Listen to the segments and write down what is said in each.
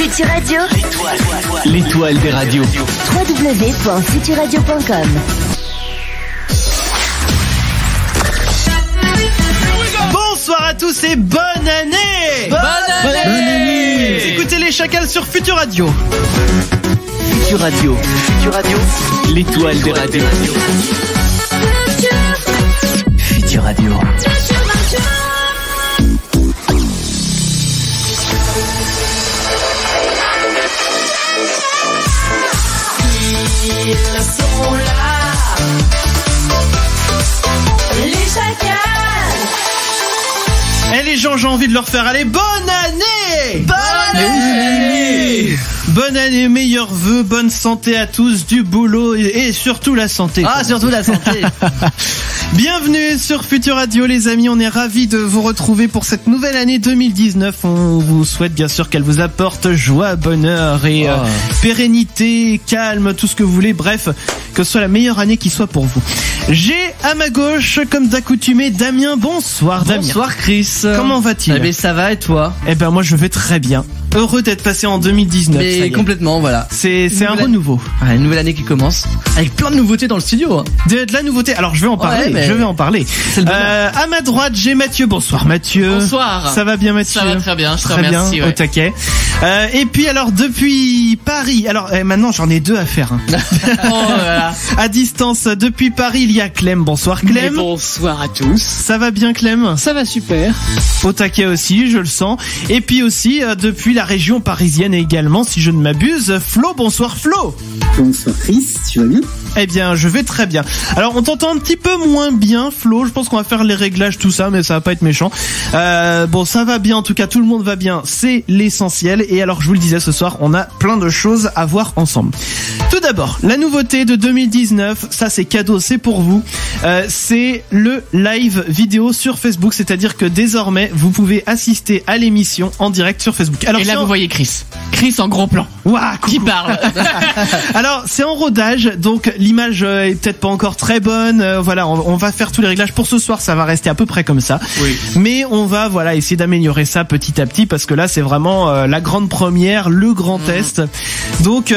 Futur Radio, l'étoile des radios. www.futurradio.com. Bonsoir à tous et bonne année. Bonne année. Vous écoutez les Chacals sur Futur Radio. Futur Radio, l'étoile des radios. Futur Radio. Ils sont là, les Chacals. Eh les gens, j'ai envie de leur faire aller bonne année. Bonne année, meilleurs vœux, bonne santé à tous, du boulot et surtout la santé. Ah, surtout la santé. Bienvenue sur Futur Radio les amis, on est ravis de vous retrouver pour cette nouvelle année 2019. On vous souhaite bien sûr qu'elle vous apporte joie, bonheur et pérennité, calme, tout ce que vous voulez. Bref, que ce soit la meilleure année qui soit pour vous. J'ai à ma gauche, comme d'accoutumé, Damien. Bonsoir Damien. Bonsoir Chris. Comment va-t-il ? Eh ben ça va et toi ? Eh ben moi je vais très bien. Heureux d'être passé en 2019. Mais ça y est. complètement, voilà. C'est un renouveau. Ouais, une nouvelle année qui commence avec plein de nouveautés dans le studio. De la nouveauté. Alors je vais en parler. Ouais, mais je vais en parler. C'est le bonheur. À ma droite, j'ai Mathieu. Bonsoir Mathieu. Bonsoir. Ça va bien Mathieu ? Ça va très bien, je te Très remercie. bien, Ouais. au taquet. Et puis alors depuis Paris. Alors maintenant j'en ai deux à faire. Hein. Oh là là. À distance depuis Paris, il y a Clem. Bonsoir Et Clem. bonsoir à tous. Ça va bien Clem ? Ça va super. Au taquet aussi, je le sens. Et puis aussi depuis la région parisienne également, si je ne m'abuse, Flo. Bonsoir Flo. Bonsoir Chris, tu vas bien ? Eh bien, je vais très bien. Alors, on t'entend un petit peu moins bien, Flo. Je pense qu'on va faire les réglages, tout ça, mais ça va pas être méchant. Bon, ça va bien. En tout cas, tout le monde va bien. C'est l'essentiel. Et alors, je vous le disais, ce soir, on a plein de choses à voir ensemble. Tout d'abord, la nouveauté de 2019, ça c'est cadeau, c'est pour vous. C'est le live vidéo sur Facebook. C'est-à-dire que désormais, vous pouvez assister à l'émission en direct sur Facebook. Alors, Et là, vous voyez Chris en gros plan. Ouah, coucou. Qui parle. Alors c'est en rodage, donc l'image est peut-être pas encore très bonne. Voilà, on va faire tous les réglages pour ce soir. Ça va rester à peu près comme ça. Oui. Mais on va essayer d'améliorer ça petit à petit parce que là c'est vraiment la grande première, le grand test. Donc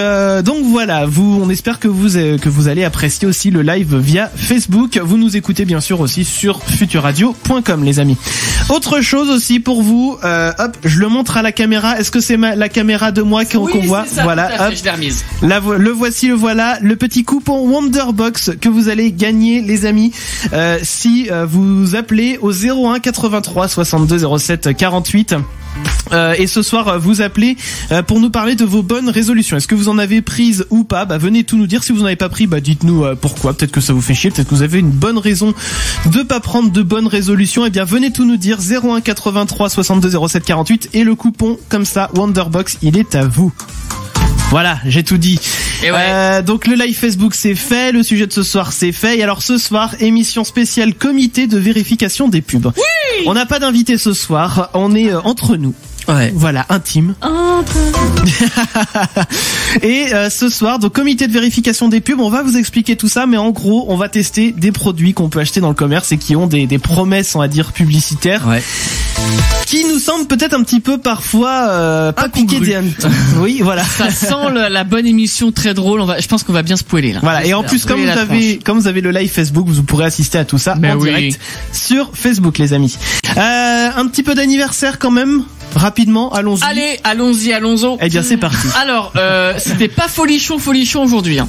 voilà, on espère que vous allez apprécier aussi le live via Facebook. Vous nous écoutez bien sûr aussi sur futurradio.com les amis. Autre chose aussi pour vous, hop, je le montre à la caméra. Est-ce que c'est la caméra de moi qu'on voit? C'est ça, Voilà, tout à fait, hop. je l'ai remise. Le voici, le voilà, le petit coupon Wonderbox que vous allez gagner les amis si vous appelez au 01 83 62 07 48. Et ce soir vous appelez pour nous parler de vos bonnes résolutions. Est-ce que vous en avez prises ou pas ? Venez tout nous dire. Si vous n'en avez pas pris, dites-nous pourquoi. Peut-être que ça vous fait chier, peut-être que vous avez une bonne raison de pas prendre de bonnes résolutions. Eh bien venez tout nous dire. 01 83 62 07 48 et le coupon comme ça Wonderbox, il est à vous. Voilà, j'ai tout dit. Et ouais. Donc le live Facebook c'est fait, le sujet de ce soir c'est fait. Et alors ce soir, émission spéciale comité de vérification des pubs. Oui. On n'a pas d'invité ce soir, on est entre nous. Ouais. Voilà, intime. Et ce soir, donc comité de vérification des pubs, on va vous expliquer tout ça, mais en gros, on va tester des produits qu'on peut acheter dans le commerce et qui ont des promesses, on va dire, publicitaires. Ouais. Qui nous semblent peut-être un petit peu parfois pas piquer des hannetons. Oui, voilà. Ça sent la bonne émission très drôle. Je pense qu'on va bien spoiler là. Voilà, et en plus comme vous avez le live Facebook, vous pourrez assister à tout ça en direct sur Facebook les amis. Un petit peu d'anniversaire quand même. Rapidement, allons-y. Allez, allons-y. Eh bien, c'est parti. Alors, c'était pas folichon aujourd'hui. Hein.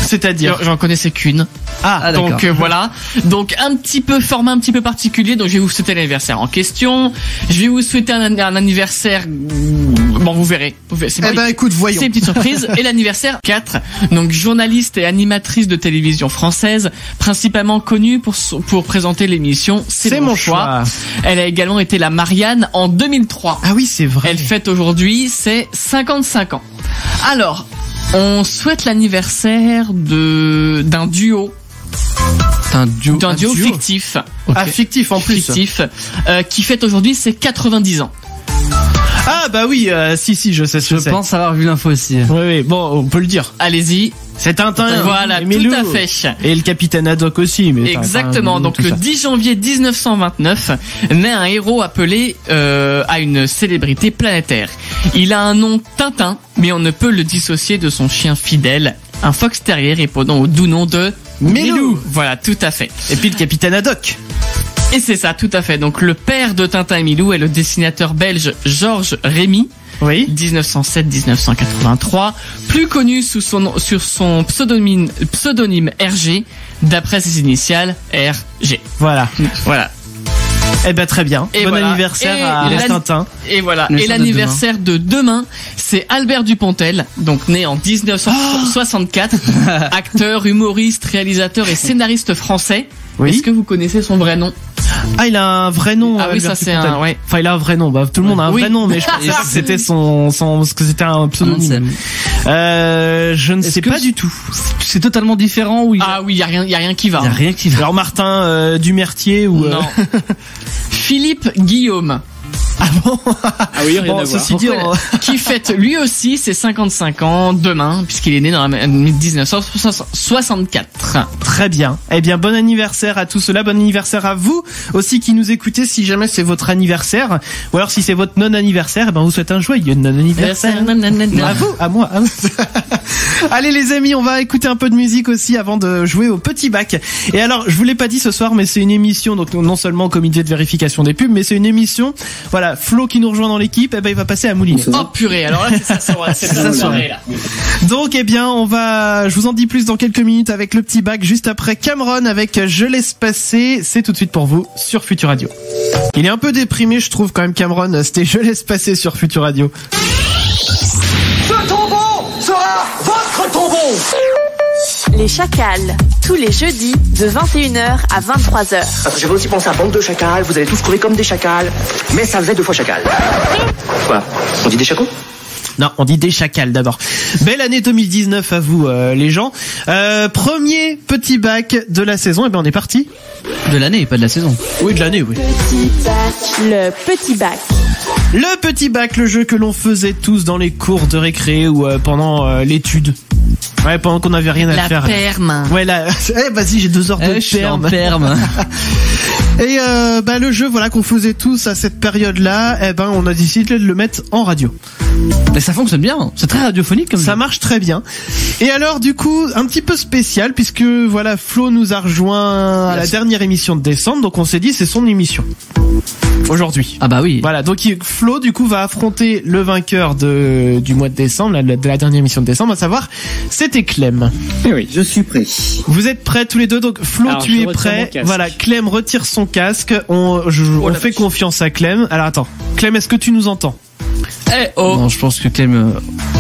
C'est-à-dire J'en connaissais qu'une. Ah, d'accord. Donc voilà. Donc format un petit peu particulier. Donc je vais vous souhaiter l'anniversaire en question. Je vais vous souhaiter un anniversaire. Bon, vous verrez. C'est écoute, voyons. C'est une petite surprise. Et l'anniversaire 4. Donc journaliste et animatrice de télévision française, principalement connue pour présenter l'émission C'est mon choix. Elle a également été la Marianne en 2003. Ah oui, c'est vrai. Elle fête aujourd'hui ses 55 ans. Alors, on souhaite l'anniversaire d'un duo. Un duo fictif. Okay. Ah, fictif en plus. Fictif, qui fête aujourd'hui ses 90 ans. Ah bah oui, si, je sais. Je pense avoir vu l'info aussi. Oui, bon, on peut le dire. Allez-y. C'est Tintin. Voilà, et Milou. tout à fait. Et le capitaine Haddock aussi. Mais Exactement. Donc le 10 janvier 1929 naît un héros appelé à une célébrité planétaire. Il a un nom Tintin, mais on ne peut le dissocier de son chien fidèle, un fox terrier répondant au doux nom de Milou. Voilà, tout à fait. Et puis le capitaine Haddock. Et c'est ça, tout à fait. Donc le père de Tintin et Milou est le dessinateur belge Georges Rémy. Oui. 1907-1983, plus connu sur son pseudonyme RG, d'après ses initiales RG. Voilà. Voilà. Eh ben très bien. Et bon voilà. anniversaire à Tintin. Et voilà. Et l'anniversaire de demain, c'est Albert Dupontel, donc né en 1964, acteur, humoriste, réalisateur et scénariste français. Oui. Est-ce que vous connaissez son vrai nom? Ah, il a un vrai nom. Ah oui, ça c'est un, ouais. Enfin, il a un vrai nom. Bah, tout le monde a un vrai nom, mais je pensais que c'était parce que c'était un pseudonyme. Je ne sais pas du tout. C'est totalement différent ou Ah oui, y a rien qui va. Y a rien qui va. Alors Martin Dumertier ou non. Philippe Guillaume. Ah bon? Ah oui, rien à voir. Ceci dit, qui fête lui aussi ses 55 ans demain, puisqu'il est né dans 1964. Très bien. Eh bien, bon anniversaire à tous ceux-là. Bon anniversaire à vous aussi qui nous écoutez. Si jamais c'est votre anniversaire, ou alors si c'est votre non-anniversaire, eh ben, vous souhaitez un joyeux non-anniversaire. À vous, à moi. Allez les amis, on va écouter un peu de musique aussi avant de jouer au petit bac. Et alors, je vous l'ai pas dit ce soir, mais c'est une émission, donc non seulement comité de vérification des pubs, mais c'est une émission. Voilà, Flo qui nous rejoint dans l'équipe, eh ben il va passer à Moulinet. Oh purée, alors là c'est sa soirée là. Donc eh bien je vous en dis plus dans quelques minutes avec le petit bac, juste après Cameron avec Je laisse passer. C'est tout de suite pour vous sur Futur Radio. Il est un peu déprimé, je trouve quand même, Cameron. C'était Je laisse passer sur Futur Radio. Ce tombeau sera votre tombeau. Les Chacals, tous les jeudis de 21h à 23h. Parce que j'avais aussi pensé à bande de chacals, vous allez tous courir comme des chacals, mais ça faisait 2 fois chacal. Quoi? On dit des chacals? Non, on dit des chacals d'abord. Belle année 2019 à vous les gens. Premier petit bac de la saison, et ben on est parti. De l'année, pas de la saison. Oui, de l'année, oui. Petit bac, le petit bac. Le petit bac, le jeu que l'on faisait tous dans les cours de récré ou pendant l'étude. Ouais, pendant qu'on n'avait rien à faire. La perme. Ouais, là, vas-y, j'ai 2 heures de perme. Et le jeu, voilà, qu'on faisait tous à cette période-là, on a décidé de le mettre en radio. Mais ça fonctionne bien, c'est très radiophonique comme ça. Marche très bien. Et alors, du coup, un petit peu spécial, puisque voilà, Flo nous a rejoint à la dernière émission de décembre, donc on s'est dit c'est son émission. Aujourd'hui. Ah bah oui. Voilà, donc Flo du coup va affronter le vainqueur du mois de décembre, de la dernière émission de décembre, à savoir c'était Clem. Eh oui, je suis prêt. Vous êtes prêts tous les deux, donc Flo, alors, tu es prêt. Voilà, Clem retire son casque, on fait confiance à Clem. Alors attends, Clem, est-ce que tu nous entends? Non, je pense que Clem,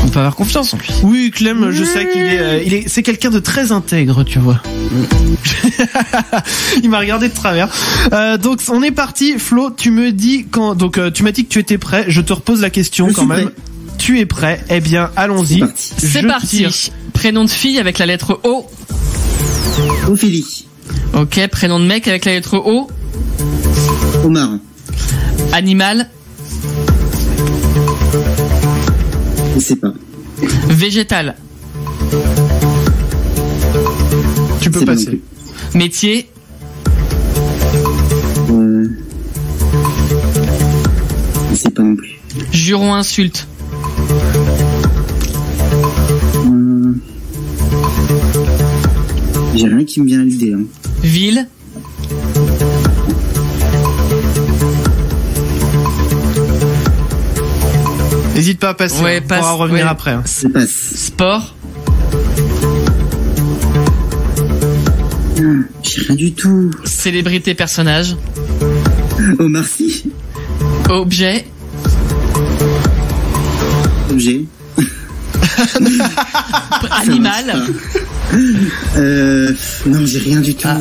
on peut avoir confiance en lui. Oui, Clem, je sais qu'il c'est quelqu'un de très intègre, tu vois. Il m'a regardé de travers. Donc on est parti. Flo, tu me dis quand. Donc tu m'as dit que tu étais prêt. Je te repose la question quand même. Prêt. Tu es prêt? Eh bien, allons-y. C'est parti. Prénom de fille avec la lettre O. Ophélie. Ok. Prénom de mec avec la lettre O. Omar. Animal. Je sais pas. Végétal. Tu peux passer. Métier. Je sais pas non plus. Juron insulte. J'ai rien qui me vient à l'idée. Hein. Ville. N'hésite pas à passer, on pourra revenir après. Hein. Sport. J'ai rien du tout. Célébrité, personnage. Omar Sy. Objet. Objet. Animal. Non, j'ai rien du tout. Ah.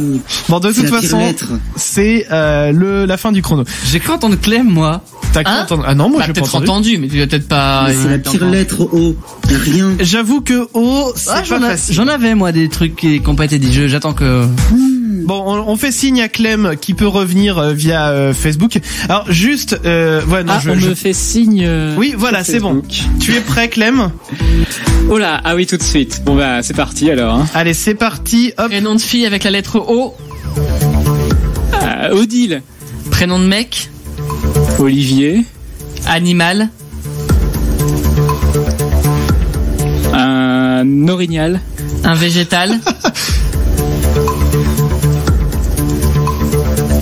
Bon, de toute façon, c'est la fin du chrono. J'ai cru entendre Clem, moi. T'as cru entendre? Ah non, moi j'ai peut-être entendu, mais tu l'as peut-être pas. C'est la pire lettre O. Y'a rien. J'avoue que O, c'est pas facile. J'en avais moi des trucs qui n'ont pas été dit. J'attends que. Bon, on fait signe à Clem qui peut revenir via Facebook. Alors juste, ouais, non, on me fait signe. Oui, voilà, c'est bon. Tu es prêt, Clem? Oh là, ah oui, tout de suite. Bon bah, c'est parti alors. Hein. Allez, c'est parti. Hop. Prénom de fille avec la lettre O. Odile. Prénom de mec. Olivier. Animal. Un orignal. Un végétal.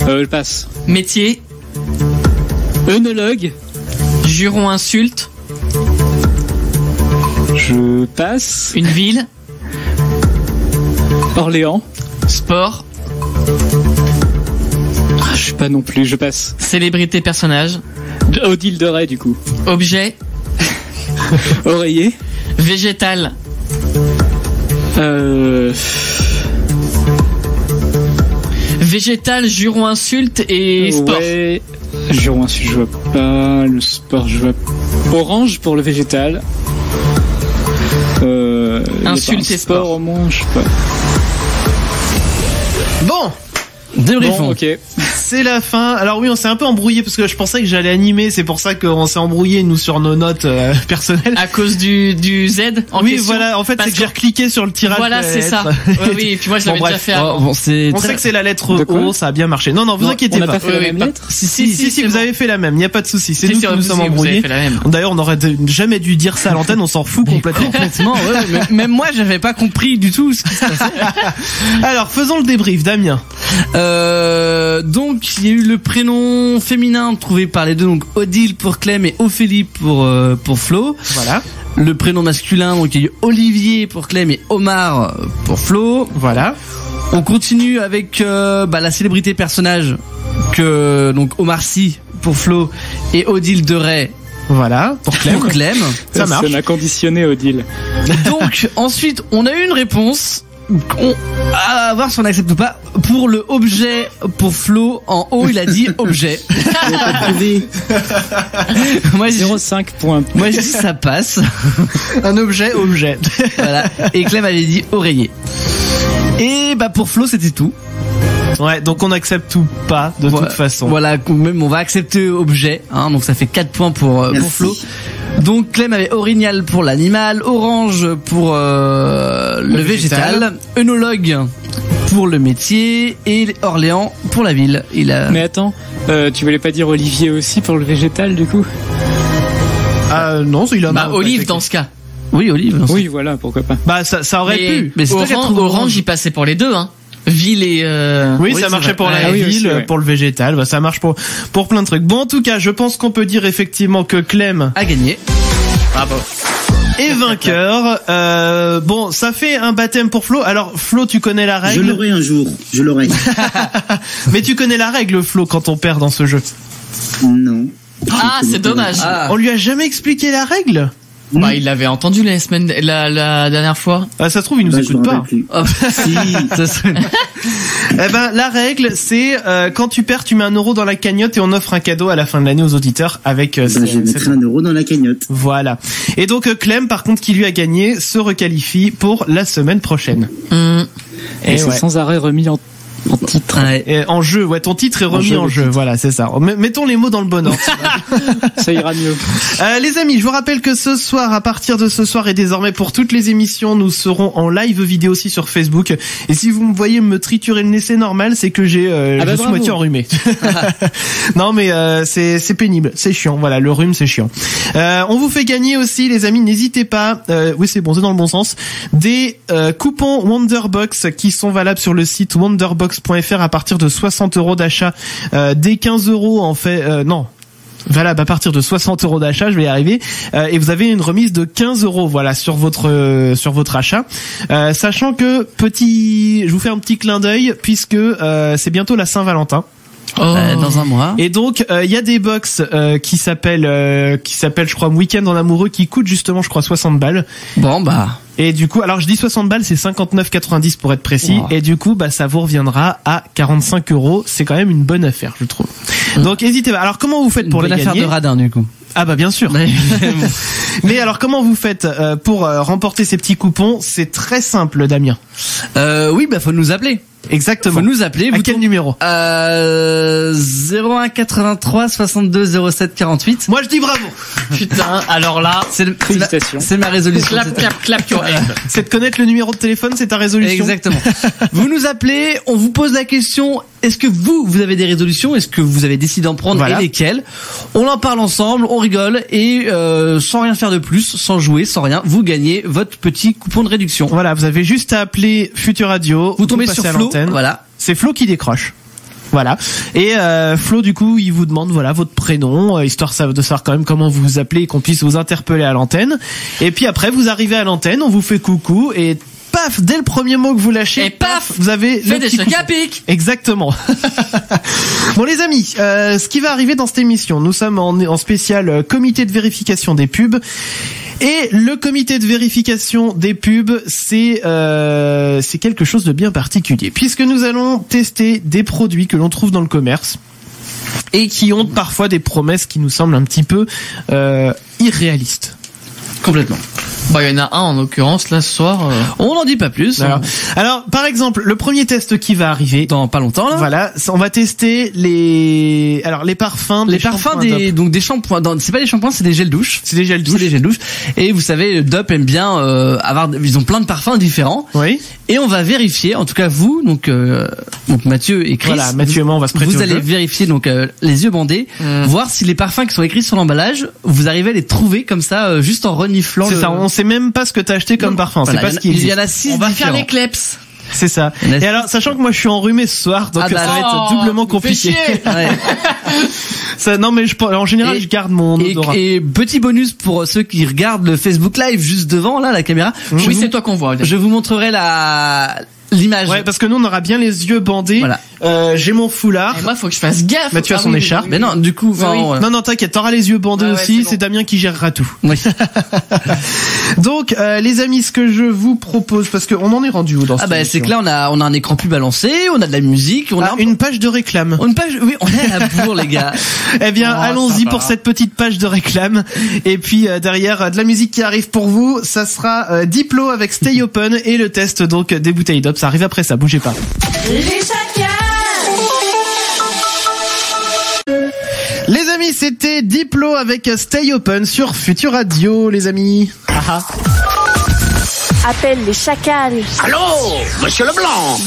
Je passe. Métier. Œnologue. Juron insulte. Je passe. Une ville. Orléans. Sport. Je sais pas non plus, je passe. Célébrité personnage. Odile de Ray du coup. Objet. Oreiller. Végétal. Végétal, juron insulte et sport. Ouais. Juron insulte, je vois pas. Le sport, je vois. Orange pour le végétal. Insulte et sport. Au moins, je sais pas. Bon. Débriefons. Bon, ok. C'est la fin. Alors oui, on s'est un peu embrouillé parce que je pensais que j'allais animer. C'est pour ça qu'on s'est embrouillé nous sur nos notes personnelles. À cause du Z en oui, question. voilà. En fait, c'est que j'ai recliqué sur le tirage. Voilà, c'est ça. Oui, et puis moi je l'avais déjà fait avant. Bon, c'est on sait que c'est la lettre O, ça a bien marché. Non, vous inquiétez on n'a pas. pas fait la même lettre. Si, vous avez fait la même. Il n'y a pas de souci. C'est nous qui nous sommes embrouillés. Même. D'ailleurs, on n'aurait jamais dû dire ça à l'antenne. On s'en fout complètement. Ouais, même moi, j'avais pas compris du tout ce qui se passait. Alors, faisons le débrief, Damien. Donc il y a eu le prénom féminin trouvé par les deux, donc Odile pour Clem et Ophélie pour Flo. Voilà. Le prénom masculin, donc il y a eu Olivier pour Clem et Omar pour Flo. Voilà. On continue avec la célébrité personnage que donc Omar Sy pour Flo et Odile de Ray. Voilà, pour Clem. Ça marche. Ça m'a conditionné, Odile. Donc ensuite on a eu une réponse. À voir si on accepte ou pas. Pour le objet, pour Flo, en haut, il a dit objet. Moi, 0,5 points. Moi, je dis ça passe. Un objet. Voilà. Et Clem avait dit oreiller. Et pour Flo, c'était tout. Ouais, donc on accepte tout pas, de toute façon. Voilà, même on va accepter objet, hein, donc ça fait 4 points pour Flo. Donc Clem avait orignal pour l'animal, orange pour le végétal, œnologue pour le métier et Orléans pour la ville. Mais attends, tu voulais pas dire Olivier aussi pour le végétal du coup? Non, il en a. Olive dans ce cas. Oui, Olive. Oui, voilà, pourquoi pas. Ça aurait pu. Mais orange, il passait pour les deux, hein. Ville et oui, ça marchait pour la ville, aussi, ouais. Pour le végétal, ça marche pour plein de trucs. Bon, en tout cas, je pense qu'on peut dire effectivement que Clem a gagné. Bravo. Et vainqueur. Bon, ça fait un baptême pour Flo. Alors, Flo, tu connais la règle? Je l'aurai un jour, je l'aurai. Mais tu connais la règle, Flo, quand on perd dans ce jeu? Non. Ah, c'est dommage. On lui a jamais expliqué la règle? Il l'avait entendu la dernière fois. Ça se trouve, il nous écoute pas. Si, ça serait... la règle, c'est quand tu perds, tu mets 1 euro dans la cagnotte et on offre un cadeau à la fin de l'année aux auditeurs avec. Je mettrai 1 euro dans la cagnotte. Voilà. Et donc Clem, par contre, qui lui a gagné, se requalifie pour la semaine prochaine. Et c'est sans arrêt remis en titre. Et en jeu, ouais, ton titre est remis en jeu. Voilà, c'est ça. Mettons les mots dans le bon ordre. Ça ira mieux. Les amis, je vous rappelle que ce soir, à partir de ce soir et désormais pour toutes les émissions, nous serons en live vidéo aussi sur Facebook. Et si vous me voyez me triturer le nez, c'est normal, c'est que je suis moitié enrhumé. Non, mais c'est pénible, c'est chiant. Voilà, le rhume, c'est chiant. On vous fait gagner aussi, les amis, n'hésitez pas. Oui, c'est bon, c'est dans le bon sens. Des coupons Wonderbox qui sont valables sur le site Wonderbox.fr à partir de 60 euros d'achat, dès 15 euros en fait, non. Valable à partir de 60 euros d'achat, je vais y arriver, et vous avez une remise de 15 euros, voilà, sur votre achat. Sachant que je vous fais un petit clin d'œil puisque c'est bientôt la Saint-Valentin. Dans un mois. Et donc il y a des box qui s'appellent je crois Week-end en amoureux qui coûtent justement je crois 60 balles. Bon et du coup, alors je dis 60 balles, c'est 59,90 pour être précis. Wow. Et du coup, ça vous reviendra à 45 euros. C'est quand même une bonne affaire, je trouve. Donc n'hésitez pas. Alors comment vous faites pour les gagner? Une bonne affaire de radin du coup. Ah bien sûr. Mais alors comment vous faites pour remporter ces petits coupons? C'est très simple, Damien. Oui, faut nous appeler. Exactement. Faut nous appeler. À quel numéro? 01 83 62 07 48. Moi, je dis bravo. Putain, alors là, Félicitations. C'est ma résolution. clap your hand. C'est de connaître le numéro de téléphone, c'est ta résolution. Exactement. Vous nous appelez, on vous pose la question, est-ce que vous avez des résolutions? Est-ce que vous avez décidé d'en prendre et lesquelles? On en parle ensemble, on rigole et sans rien faire de plus, sans jouer, sans rien, vous gagnez votre petit coupon de réduction. Voilà, vous avez juste à appeler Futur Radio. Vous tombez sur Flo, voilà. C'est Flo qui décroche. Voilà. Et Flo, du coup, il vous demande votre prénom, histoire de savoir quand même comment vous vous appelez et qu'on puisse vous interpeller à l'antenne. Et puis après, vous arrivez à l'antenne, on vous fait coucou et paf, dès le premier mot que vous lâchez, et paf, vous avez fait des chocs à pic. Exactement. Bon les amis, ce qui va arriver dans cette émission, nous sommes en spécial comité de vérification des pubs. Et le comité de vérification des pubs, c'est quelque chose de bien particulier, puisque nous allons tester des produits que l'on trouve dans le commerce et qui ont parfois des promesses qui nous semblent un petit peu irréalistes. Complètement. Bah, il y en a un en l'occurrence là ce soir. On n'en dit pas plus. Alors, par exemple, le premier test qui va arriver dans pas longtemps là. Voilà, on va tester les parfums, des shampoings. C'est pas des shampoings, c'est des gels douche. C'est des gels douche. Et vous savez, Dop aime bien ils ont plein de parfums différents. Oui. Et on va vérifier, en tout cas vous, donc Mathieu et Chris. Voilà, Mathieu et moi on va se prêter au jeu. Vous allez vérifier donc les yeux bandés, voir si les parfums qui sont écrits sur l'emballage, vous arrivez à les trouver comme ça, juste en reniflant. C'est ça, on sait même pas ce que t'as acheté comme parfum, voilà, c'est pas ce qui existe. Il y en a 6 On va différents. faire les kleps. C'est ça. Et alors, sachant que moi je suis enrhumé ce soir, donc ça va être doublement compliqué. Ouais. Ça, non mais en général je garde mon odorat. Et petit bonus pour ceux qui regardent le Facebook Live juste devant là la caméra. Oui, c'est toi qu'on voit. Je vous montrerai l'image. Ouais, parce que nous on aura bien les yeux bandés. Voilà. J'ai mon foulard. Et moi, faut que je fasse gaffe. Mathieu a son écharpe. Mais non, du coup, non, t'inquiète, t'auras les yeux bandés aussi. C'est Damien qui gérera tout. Oui. Donc, les amis, ce que je vous propose, parce qu'on en est rendu où dans cette émission ? C'est que là, on a un écran pub à lancer, on a de la musique, on a une page de réclame. Oui, on est à la bourre, les gars. Eh bien, allons-y pour cette petite page de réclame. Et puis, derrière, de la musique qui arrive pour vous, ça sera Diplo avec Stay Open et le test, donc, des bouteilles d'op. Ça arrive après ça, bougez pas. Les chacals. Les amis, c'était Diplo avec Stay Open sur Futur Radio, les amis. Appelle les chacals. Allô, monsieur Leblanc.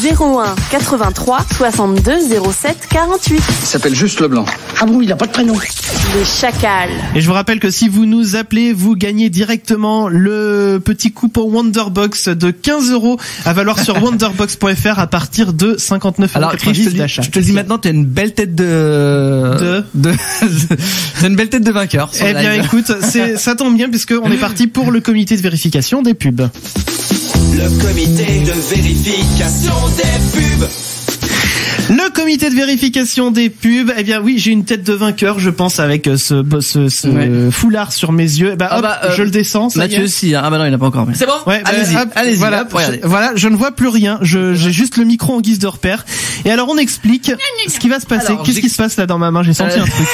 01 83 62 07 48. Il s'appelle juste Leblanc. Ah bon, il n'a pas de prénom. Les chacals. Et je vous rappelle que si vous nous appelez, vous gagnez directement le petit coupon Wonderbox de 15€ à valoir sur wonderbox.fr à partir de 59,90 € Alors, Chris, d'achat. je te le dis maintenant, t'as une belle tête t'as une belle tête de vainqueur. Eh bien, écoute, ça tombe bien puisque on est parti pour le comité de vérification des pubs. Le comité de vérification des pubs. Le comité de vérification des pubs, eh bien oui, j'ai une tête de vainqueur, je pense, avec ce foulard sur mes yeux. Je le descends. Mathieu aussi. Ah bah non, il n'a pas encore. C'est bon. Ouais, allez-y. Voilà, je ne vois plus rien. J'ai juste le micro en guise de repère. Et alors on explique ce qui va se passer. Qu'est-ce qui se passe là dans ma main ? J'ai senti un truc.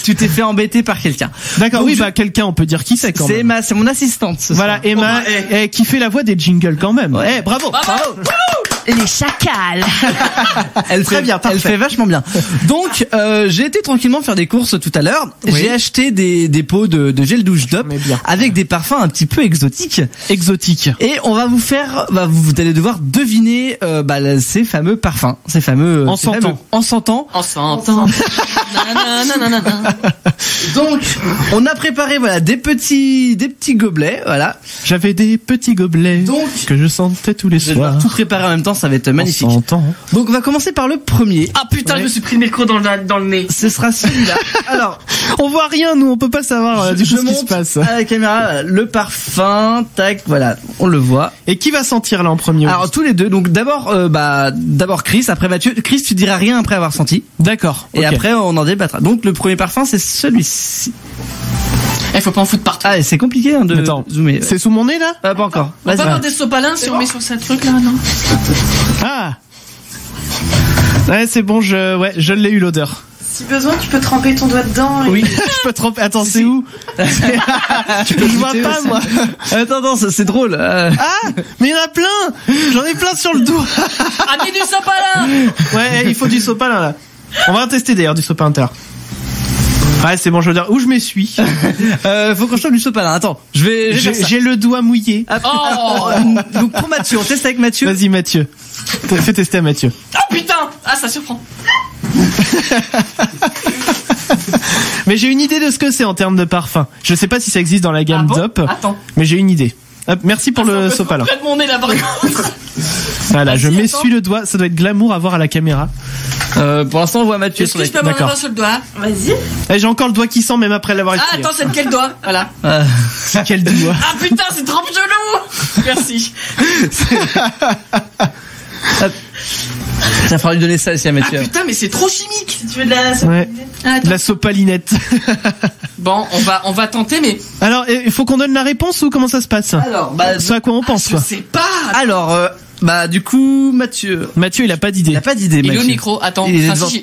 Tu t'es fait embêter par quelqu'un. D'accord. Oui, quelqu'un, on peut dire qui c'est quand même. C'est mon assistante. Voilà, Emma, qui fait la voix des jingles quand même. Ouais, bravo. Les chacals. Elle fait vachement bien. Donc, j'ai été tranquillement faire des courses tout à l'heure. Oui. J'ai acheté des pots de gel douche Dop avec des parfums un petit peu exotiques. Et on va vous faire, vous allez devoir deviner ces fameux parfums, ces fameux en sentant. Donc, on a préparé des petits gobelets, voilà. J'avais des petits gobelets que je sentais tous les soirs. Tout préparer en même temps, ça va être magnifique. Donc on va commencer par le premier. Ah putain, je me suis pris le micro dans le nez. Ce sera celui-là. Alors, on voit rien, nous, on peut pas savoir ce qui se passe. À la caméra, le parfum, tac, voilà, on le voit. Et qui va sentir là en premier ? Alors tous les deux. Donc d'abord Chris, après Mathieu. Chris, tu diras rien après avoir senti. D'accord. Et après on en débattra. Donc le premier parfum, c'est celui-ci. Faut pas en foutre partout. Ah, c'est compliqué de zoomer. C'est sous mon nez là ? Pas encore. On peut avoir des sopalins si on met sur ce truc là, non ? Ah. Ouais, c'est bon, je l'ai eu l'odeur. Si besoin, tu peux tremper ton doigt dedans. Oui, je peux tremper. Attends, c'est où? Je vois pas, moi. Attends, c'est drôle. Ah, mais il y en a plein. J'en ai plein sur le doigt. Ah, mais du sopalin. Ouais, il faut du sopalin, là. On va en tester d'ailleurs, du sopalin inter. Ouais, c'est bon, je veux dire, où je m'essuie. Faut qu'on chope du sopalin. Attends, j'ai le doigt mouillé. Donc pour Mathieu, on teste avec Mathieu. Vas-y, Mathieu. Fais tester à Mathieu. Oh putain. Ah, ça surprend. Mais j'ai une idée de ce que c'est en termes de parfum. Je sais pas si ça existe dans la gamme DOP. Attends. Mais j'ai une idée. Hop, merci pour le sopalin. Près de mon nez là, par contre. Voilà, je m'essuie le doigt. Ça doit être glamour à voir à la caméra. Pour l'instant, on voit Mathieu sur la caméra. Est-ce que je peux avoir un doigt sur le doigt? Vas-y. J'ai encore le doigt qui sent même après l'avoir essuyé. Ah, attends, c'est de quel doigt? Voilà. C'est quel doigt? Ah putain, c'est trop gelou. Merci. Ça fera lui donner ça aussi à Mathieu. Ah putain, mais c'est trop chimique. Si tu veux de la ouais. De la sopalinette. Bon, on va tenter, mais. Alors, il faut qu'on donne la réponse ou comment ça se passe? Alors, c'est à quoi on pense, je sais pas. Alors, du coup, Mathieu, il a pas d'idée. Il a pas d'idée, Et Mathieu. le micro, attends.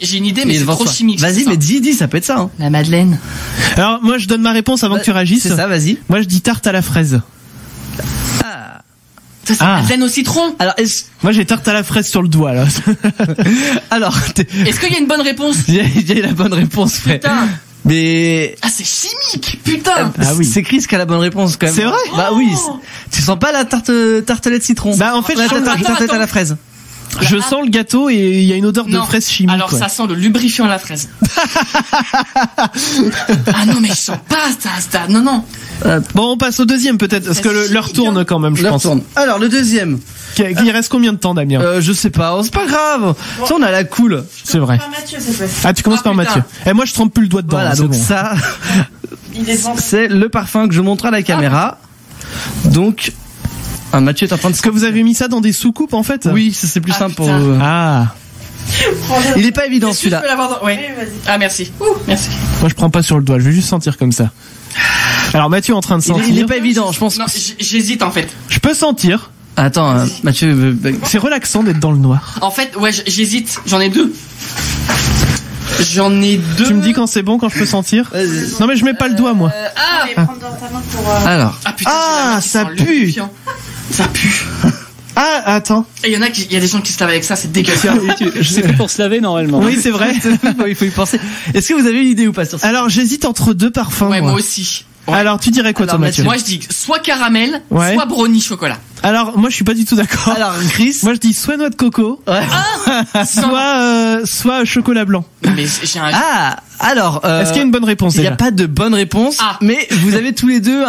J'ai une idée, mais c'est trop chimique. Vas-y, mais dis, ça peut être ça, hein. La Madeleine. Alors, moi, je donne ma réponse avant que tu réagisses. C'est ça, vas-y. Moi, je dis tarte à la fraise. Ça, c'est Madeleine au citron. Alors, moi, j'ai tarte à la fraise sur le doigt, là. Alors, est-ce qu'il y a une bonne réponse? Il y a la bonne réponse, frère. Putain. Mais. Ah, c'est chimique, putain. Ah oui. C'est Chris qui a la bonne réponse, quand même. C'est vrai? Bah oui. Tu sens pas la tartelette citron? Bah, en fait, la tartelette à la fraise. Je sens le gâteau et il y a une odeur de fraise chimique. Alors ça sent le lubrifiant à la fraise. Ah non, mais je sens pas ça. Non. Bon, on passe au deuxième peut-être, parce que l'heure tourne quand même, je pense. Alors le deuxième. Il reste combien de temps, Damien? Je sais pas, c'est pas grave. Ça, on a la cool. C'est vrai. Ah, tu commences par Mathieu. Et moi, je trempe plus le doigt dedans. Voilà, donc bon. Ça, c'est le parfum que je montre à la caméra. Donc, Mathieu est en train de... Est-ce que vous avez mis ça dans des soucoupes, en fait? Oui, ça c'est plus simple pour... Il est pas évident celui-là. Oui. Ah, merci. Merci. Moi, je prends pas sur le doigt, je vais juste sentir comme ça. Alors, Mathieu est en train de sentir. Il est pas évident, je pense. Non, j'hésite en fait. Je peux sentir. Attends, Mathieu... C'est relaxant d'être dans le noir. En fait, ouais, j'hésite. J'en ai deux. Tu me dis quand c'est bon, quand je peux sentir? Non, mais je mets pas le doigt, moi. Alors. Ah, putain, ça pue. Ça pue. Ah, attends. Et il y a des gens qui se lavent avec ça, c'est dégueulasse. C'est fait pour se laver normalement. Oui, c'est vrai. Il faut y penser. Est-ce que vous avez une idée ou pas sur ça? Alors, j'hésite entre deux parfums. Ouais, moi aussi. Ouais. Alors, tu dirais quoi, toi, Mathieu? Moi, je dis soit caramel, soit brownie chocolat. Alors, moi, je suis pas du tout d'accord. Alors, Chris? Moi, je dis soit noix de coco, soit chocolat blanc. Mais j'ai un... Alors, est-ce qu'il y a une bonne réponse? Il n'y a pas de bonne réponse, mais vous avez tous les deux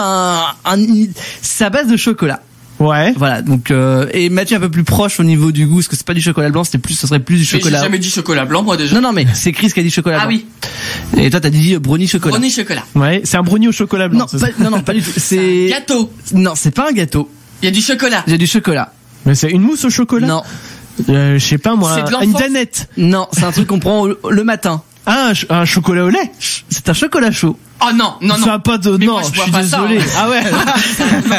c'est à base de chocolat. Ouais. Voilà, donc et Mathieu un peu plus proche au niveau du goût, parce que c'est pas du chocolat blanc, ce serait plus du chocolat. J'ai jamais dit chocolat blanc, moi déjà. Non, mais c'est Chris qui a dit chocolat blanc. Ah oui. Et toi t'as dit brownie chocolat. Brownie chocolat. Ouais, c'est un brownie au chocolat blanc. Non, pas du tout. C'est un gâteau. Non, c'est pas un gâteau. Il y a du chocolat. Il y a du chocolat. Mais c'est une mousse au chocolat? Non. Je sais pas moi. C'est Une danette? Non, c'est un truc qu'on prend le matin. Ah, un chocolat au lait? C'est un chocolat chaud. Oh non. Ça a pas de... Mais non, moi, je suis pas désolé. Ça, hein. Ah ouais.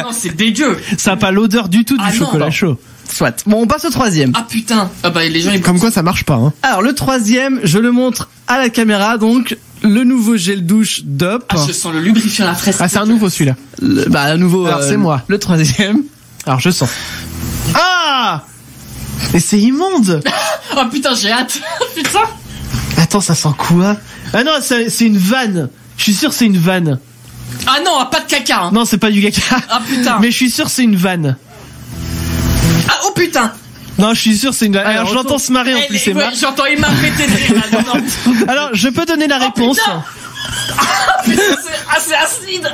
Non, c'est dégueu. Ça a pas l'odeur du tout du chocolat chaud. Soit. Bon, on passe au troisième. Ah putain. Ah bah les gens ils... Comme quoi ça marche pas, hein. Alors le troisième, je le montre à la caméra, le nouveau gel douche DOP. Ah, je sens le lubrifiant à la fraise. Ah, c'est un nouveau celui-là. Un nouveau. Alors c'est moi. Le troisième. Alors je sens. Ah! Mais c'est immonde. Oh putain, j'ai hâte. Putain. Attends, ça sent quoi? Ah non, c'est une vanne. Je suis sûr c'est une vanne. Ah non, pas de caca. Hein. Non, c'est pas du caca. Ah putain. Mais je suis sûr c'est une vanne. Ah oh putain. Non, je suis sûr c'est une vanne. Alors j'entends se marrer en plus, c'est marrant. J'entends Emma péter de rire là. Non. Alors, je peux donner la réponse. Putain, c'est acide.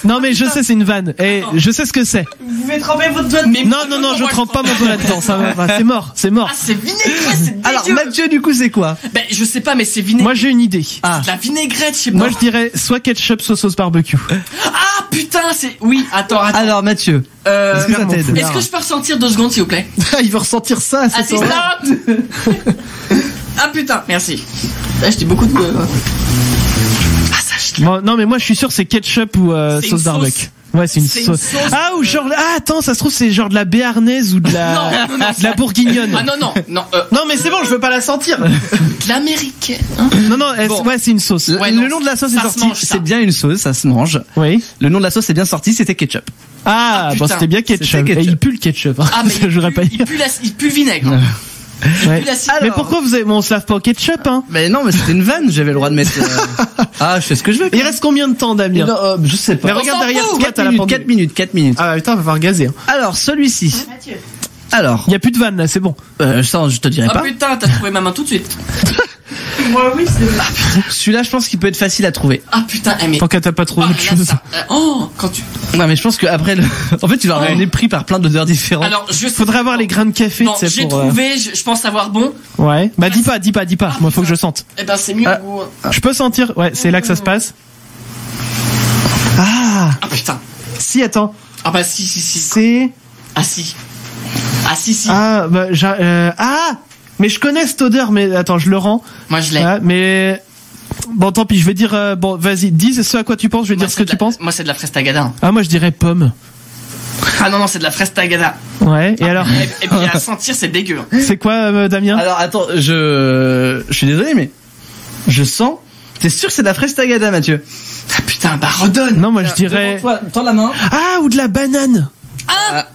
Non mais je sais c'est une vanne et je sais ce que c'est. Vous pouvez tremper votre doigt. Non, je trempe pas mon doigt là-dedans, ça va, c'est mort. Ah, c'est vinaigrette, c'est dégueu. Alors Mathieu, du coup, c'est quoi? Ben je sais pas, mais c'est vinaigrette. Moi j'ai une idée. C'est de la vinaigrette, je sais pas. Moi je dirais soit ketchup, soit sauce barbecue. Ah putain, c'est... Oui, attends. Alors Mathieu, est-ce que ça t'aide? Est-ce que je peux ressentir 2 secondes s'il vous plaît? Il veut ressentir ça, c'est ça. Ah putain, merci. Là, je dis beaucoup de... Non mais moi je suis sûr c'est ketchup ou sauce barbecue. Ouais, c'est une sauce. Ah, ou genre, attends, ça se trouve, c'est genre de la béarnaise ou de la, non, de la bourguignonne. Ah non, non, mais c'est bon, je veux pas la sentir. De l'américaine. Non, ouais, c'est une sauce. Le nom de la sauce est sorti, c'est bien une sauce, ça se mange. Oui. Le nom de la sauce est bien sorti, c'était ketchup. Ah, bon, c'était bien ketchup. Et il pue le ketchup. Ah, mais j'aurais pas dit. Il pue le vinaigre. Ouais. Mais pourquoi on se lave pas au ketchup, hein? Mais non, mais c'était une vanne, j'avais le droit de mettre, Ah, je fais ce que je veux. Il reste combien de temps, Damien? Je sais pas. Mais regarde derrière toi, t'as la 4 minutes. Ah, putain, on va voir gazer. Alors, celui-ci. Mathieu. Alors. Il y a plus de vanne, là, c'est bon. Ça, je te dirai pas. Ah putain, t'as trouvé ma main tout de suite. Moi, oui, c'est vrai. Celui-là, je pense qu'il peut être facile à trouver. Ah putain, mais. Tant qu'à t'as pas trouvé autre chose. Quand tu. Non, mais je pense qu'après en fait, tu vas avoir pris par plein d'odeurs différentes. Alors, faudrait avoir les grains de café, non, j'ai trouvé, je pense savoir bon. Ouais. Bah, dis pas. Moi, faut que je sente. Eh ben, c'est mieux au goût. Je peux sentir. Ouais, c'est là que ça se passe. Ah putain. Si, attends. Ah bah si. C'est. Ah si. Ah bah mais je connais cette odeur, mais attends, je le rends. Moi je l'ai. Mais bon, tant pis, je vais dire bon, vas-y, dis ce à quoi tu penses, je vais dire ce que tu penses. Moi c'est de la fraise tagada. Ah, moi je dirais pomme. Ah non, c'est de la fraise tagada. Ouais, et alors et puis à sentir, c'est dégueu. C'est quoi, Damien? Alors attends, je suis désolé, mais je sens. T'es sûr que c'est de la fraise tagada, Mathieu? Ah putain, bah redonne. Non, moi je dirais. Tends la main. Ah, ou de la banane. Ah.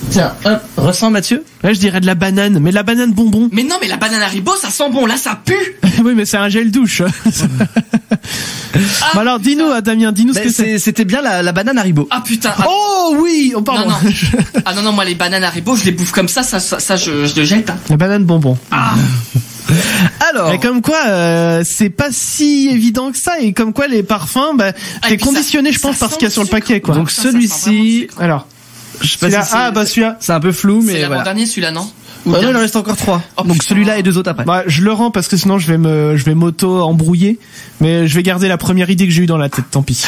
Tiens, hop, ressens, Mathieu. Là, je dirais de la banane, mais de la banane bonbon. Mais non, mais la banane Haribo, ça sent bon. Là, ça pue. Oui, mais c'est un gel douche. Bah alors, dis-nous, Damien, dis-nous ce que c'est. C'était bien la banane Haribo. Ah putain. Oh oui, on parle. Non. Ah non, moi les bananes Haribo, je les bouffe comme ça, je le jette. Hein. La banane bonbon. Ah. Alors. Et comme quoi, c'est pas si évident que ça, et comme quoi les parfums, bah, t'es conditionné, je pense, par ce qu'il y a sur le paquet, quoi. Donc celui-ci, alors. Je sais pas si celui-là, c'est un peu flou, mais c'est voilà. l'avant-dernier, celui-là, non? Non, il en reste encore 3. Oh, donc celui-là et 2 autres après. Bah, je le rends parce que sinon je vais m'auto-embrouiller, mais je vais garder la première idée que j'ai eue dans la tête, tant pis.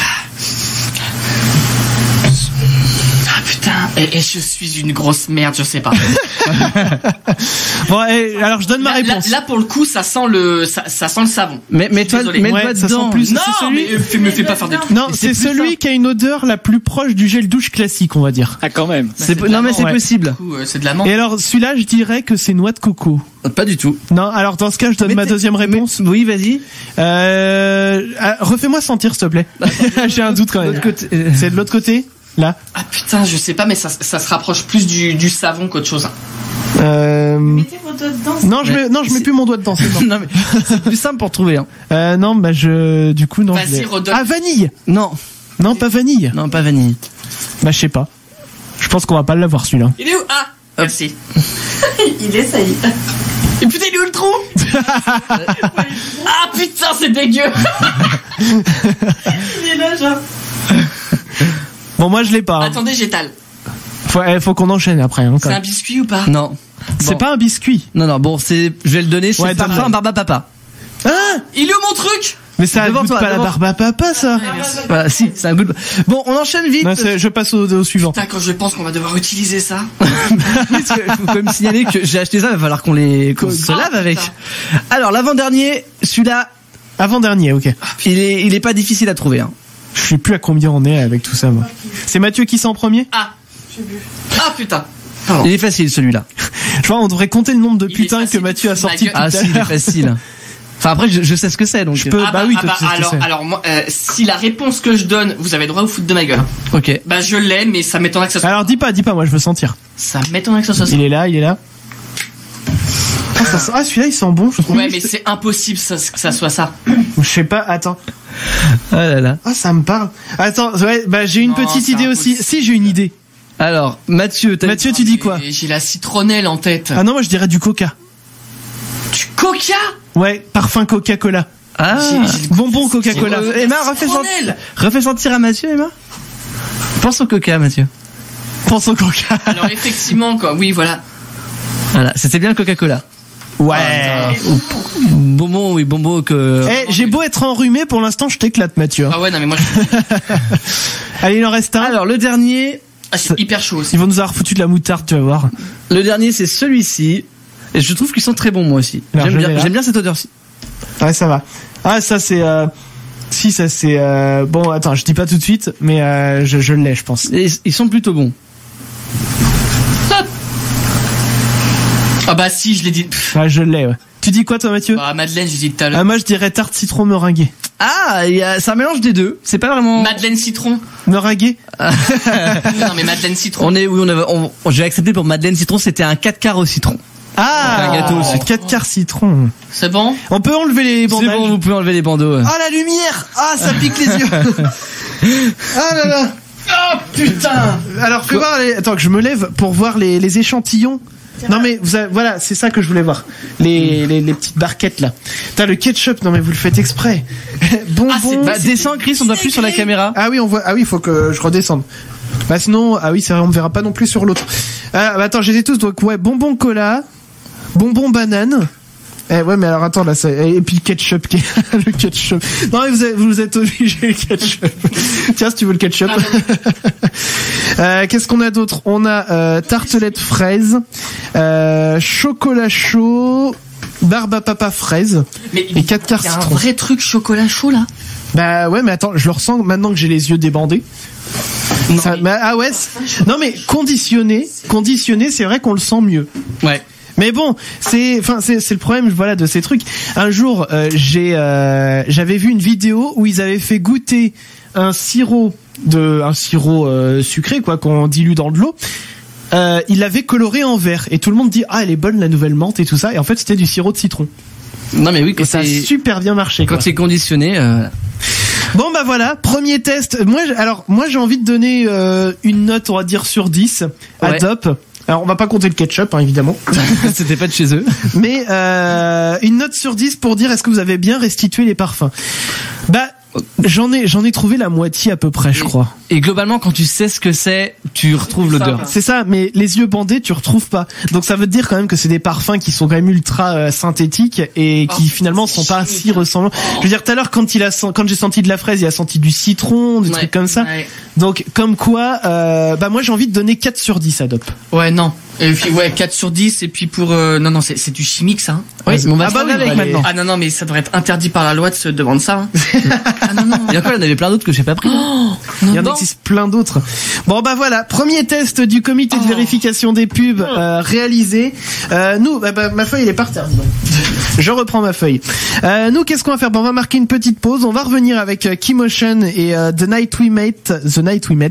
Ah putain, et je suis une grosse merde, je sais pas. Bon, alors je donne ma réponse. Là pour le coup, ça sent le savon. Mais toi, ouais, ça sent plus. Non, celui... mais me fais pas faire des trucs. Non, c'est celui qui a une odeur la plus proche du gel douche classique, on va dire. Ah, quand même. Non, mais c'est possible. C'est de la menthe. Et alors, celui-là, je dirais que c'est noix de coco. Pas du tout. Non, alors dans ce cas, je donne ma deuxième réponse. Oui, vas-y. Refais-moi sentir, s'il te plaît. J'ai un doute quand même. C'est de l'autre côté, là. Ah putain, je sais pas, mais ça se rapproche plus du savon qu'autre chose. Mettez vos doigts dedans. Je mets plus mon doigt dedans. C'est bon. Non, mais c'est plus simple pour trouver. Hein. Non, bah du coup non. Vas-y, redonne. Ah, vanille. Non, pas vanille. non, pas vanille. Bah je sais pas. Je pense qu'on va pas l'avoir celui-là. Il est où? Ah, merci. Il essaye. Et putain, il est où le trou? Ah putain, c'est dégueu. Il est là, genre. Bon, moi je l'ai pas. Hein. Attendez, j'étale. Faut qu'on enchaîne après. Hein, c'est un biscuit ou pas? Non. C'est pas un biscuit. Non, bon, je vais le donner, c'est parfum barbe à papa. Hein? Il est où mon truc? Mais ça a goût pas la barbe à papa, ça. Voilà, si, c'est un goût. Bon, on enchaîne vite. Non, je passe au suivant. Putain, quand je pense qu'on va devoir utiliser ça. Il faut quand même signaler que j'ai acheté ça, il va falloir qu'on se lave avec. Alors, l'avant-dernier, celui-là. Avant-dernier, ok. Il est pas difficile à trouver, hein. Je sais plus à combien on est avec tout ça, moi. C'est Mathieu qui sent en premier? Ah. Ah putain. Pardon. Il est facile, celui-là. Je vois, on devrait compter le nombre de putains que Mathieu a sorti. Ah si, il est facile. Enfin après, je sais ce que c'est, donc je peux. Alors moi, si la réponse que je donne, vous avez droit au foot de ma gueule. Ok. Bah je l'ai, mais ça m'étonnerait que ça soit. Alors dis pas, moi je veux sentir. Ça m'étonnerait que ça soit. Il est là. Ah, celui-là il sent bon, je trouve. Ouais, mais c'est impossible que ça soit ça. Je sais pas, attends. Ah là là. Ah, ça me parle. Attends, ouais, bah j'ai une petite idée aussi. Si, j'ai une idée. Alors, Mathieu, tu dis quoi? J'ai la citronnelle en tête. Ah non, moi je dirais du coca. Du coca? Ouais, parfum Coca-Cola. Ah, bonbon Coca-Cola. Emma, refais sentir à Mathieu, Emma. Pense au coca, Mathieu. Pense au coca. Alors effectivement, quoi. Oui, voilà. Voilà, c'était bien le Coca-Cola. Ouais. Bonbon que. J'ai beau être enrhumé, pour l'instant, je t'éclate, Mathieu. Ah ouais, non mais moi. Allez, il en reste un. Alors le dernier. Ah, c'est hyper chaud aussi. Ils vont nous avoir foutu de la moutarde, tu vas voir. Le dernier, c'est celui-ci. Et je trouve qu'ils sont très bons, moi aussi. J'aime bien cette odeur-ci. Ouais, ça va. Ah, ça, c'est Si, ça c'est... Bon, attends, je dis pas tout de suite, mais je l'ai, je pense. Et ils sont plutôt bons. Ah bah si, je l'ai dit. Ah, je l'ai, ouais. Tu dis quoi toi, Mathieu? Bah Madeleine, j'ai dit tout à l'heure. Ah, moi je dirais tarte citron meringuée. Ah, c'est un mélange des deux. C'est pas vraiment... Madeleine citron. Meringuée. Non mais Madeleine citron. J'ai accepté pour Madeleine citron, c'était un 4 quarts au citron. Ah, un gâteau aussi. 4 quarts citron. C'est bon? On peut enlever les bandages. C'est bon, vous pouvez enlever les bandeaux. Ah, la lumière. Ah, ça pique les yeux. Ah là là. Oh putain. Alors fais voir attends que je me lève pour voir les échantillons. Non mais voilà, c'est ça que je voulais voir. Les petites barquettes là. T'as le ketchup, non mais vous le faites exprès. Bonbons. Descends Chris, on doit plus sur la caméra. Ah oui, on voit. Ah oui, faut que je redescende. Bah sinon, ah oui, c'est vrai, on me verra pas non plus sur l'autre. Ah bah attends, je les ai tous. Donc ouais, bonbons cola, bonbons banane. Ouais, mais alors attends là, et puis le ketchup, le ketchup. Non, mais vous êtes obligé le ketchup. Tiens, si tu veux le ketchup. Qu'est-ce qu'on a d'autre? On a tartelette fraise, chocolat chaud, barbe à papa fraise, et 4 quarts citron. Il y a un vrai truc chocolat chaud là. Bah ouais, mais attends, je le ressens maintenant que j'ai les yeux débandés. Non, ça, ah ouais. Non mais conditionné, c'est vrai qu'on le sent mieux. Ouais. Mais bon, c'est le problème, voilà, de ces trucs. Un jour, j'avais vu une vidéo où ils avaient fait goûter un sirop sucré, quoi, qu'on dilue dans de l'eau. Il l'avait coloré en vert et tout le monde dit elle est bonne la nouvelle menthe et tout ça. Et en fait, c'était du sirop de citron. Non mais oui, et ça a super bien marché. Quand c'est conditionné. Bon bah voilà, premier test. Moi j'ai envie de donner une note, on va dire sur 10 à Dop. Alors on va pas compter le ketchup, hein, évidemment. C'était pas de chez eux. Mais une note sur 10 pour dire est-ce que vous avez bien restitué les parfums. Bah j'en ai trouvé la moitié à peu près, je crois. Et globalement, quand tu sais ce que c'est, tu retrouves l'odeur. C'est ça, mais les yeux bandés, tu retrouves pas. Donc ça veut dire quand même que c'est des parfums qui sont quand même ultra synthétiques et qui finalement sont pas si ressemblants. Je veux dire, tout à l'heure quand j'ai senti de la fraise, il a senti du citron, des trucs comme ça. Ouais. Donc comme quoi, bah moi j'ai envie de donner 4 sur 10 à Dop. Ouais, non. Et puis 4 sur 10 et puis pour non c'est du chimique ça. Hein. Oui, on va avec maintenant. Ah non mais ça devrait être interdit par la loi de se demander ça. Hein. Ah non. Il y a quoi, il y en avait plein d'autres que j'ai pas pris. Il y en existe plein d'autres. Bon bah voilà, premier test du comité de vérification des pubs réalisé. Nous ma feuille elle est par terre. Je reprends ma feuille. Nous qu'est-ce qu'on va faire? On va marquer une petite pause, on va revenir avec Keymotion et The Night We Met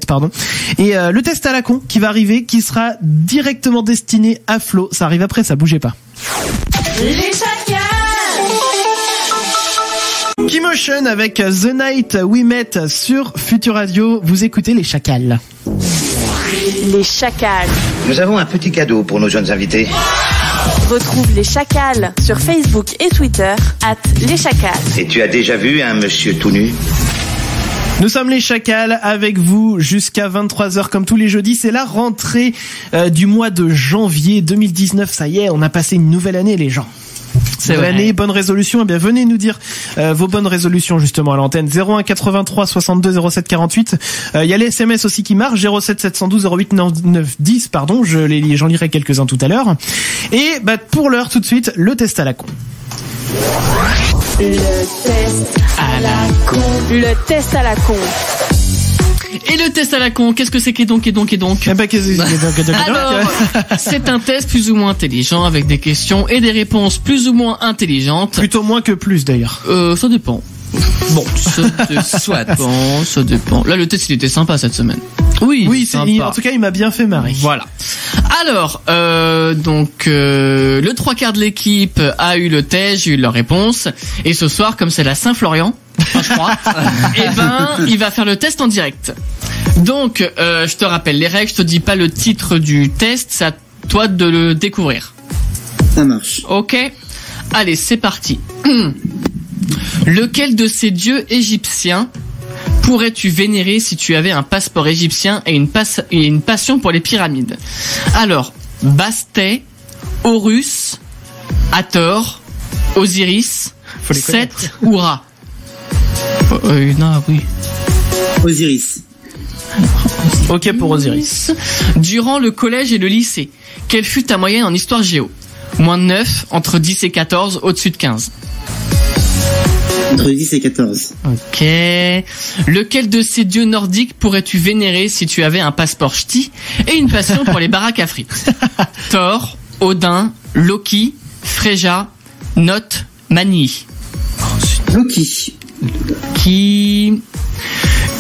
pardon. Et le test à la con qui va arriver, qui sera directement destiné à Flo. Ça arrive après, ça bougez pas. Les chacals. Keymotion avec The Night We Met sur Futur Radio. Vous écoutez les chacals. Les chacals. Nous avons un petit cadeau pour nos jeunes invités. Retrouve les chacals sur Facebook et Twitter @leschacals. Et tu as déjà vu un monsieur tout nu? Nous sommes les chacals avec vous jusqu'à 23h comme tous les jeudis. C'est la rentrée du mois de janvier 2019. Ça y est, on a passé une nouvelle année les gens. C'est nouvelle année, bonne résolution. Eh bien, venez nous dire vos bonnes résolutions justement à l'antenne. 01 83 62 07 48. Il y a les SMS aussi qui marchent. 07 712 08 99 10. Pardon, j'en lirai quelques-uns tout à l'heure. Et pour l'heure tout de suite, le test à la con. Le test à la con. Le test à la con. Et le test à la con, qu'est-ce que c'est donc Alors, c'est un test plus ou moins intelligent avec des questions et des réponses plus ou moins intelligentes. Plutôt moins que plus d'ailleurs. Ça dépend. Bon, ça dépend. Là, le test il était sympa cette semaine. Oui, en tout cas, il m'a bien fait marrer. Voilà. Alors, le 3/4 de l'équipe a eu le test, j'ai eu leur réponse. Et ce soir, comme c'est la Saint-Florian, je crois, il va faire le test en direct. Donc, je te rappelle les règles, je te dis pas le titre du test, c'est à toi de le découvrir. Ça marche. Ok. Allez, c'est parti. Lequel de ces dieux égyptiens pourrais-tu vénérer si tu avais un passeport égyptien et une passion pour les pyramides? Alors, Bastet, Horus, Hathor, Osiris, Seth ou Ra? Non, oui. Osiris. Ok pour Osiris. Durant le collège et le lycée, quelle fut ta moyenne en histoire géo? Moins de 9, entre 10 et 14, au-dessus de 15. Entre 10 et 14. Ok. Lequel de ces dieux nordiques pourrais-tu vénérer si tu avais un passeport ch'ti et une passion pour les baraques à frites? Thor, Odin, Loki, Freyja, Note, Mani. Loki. Qui...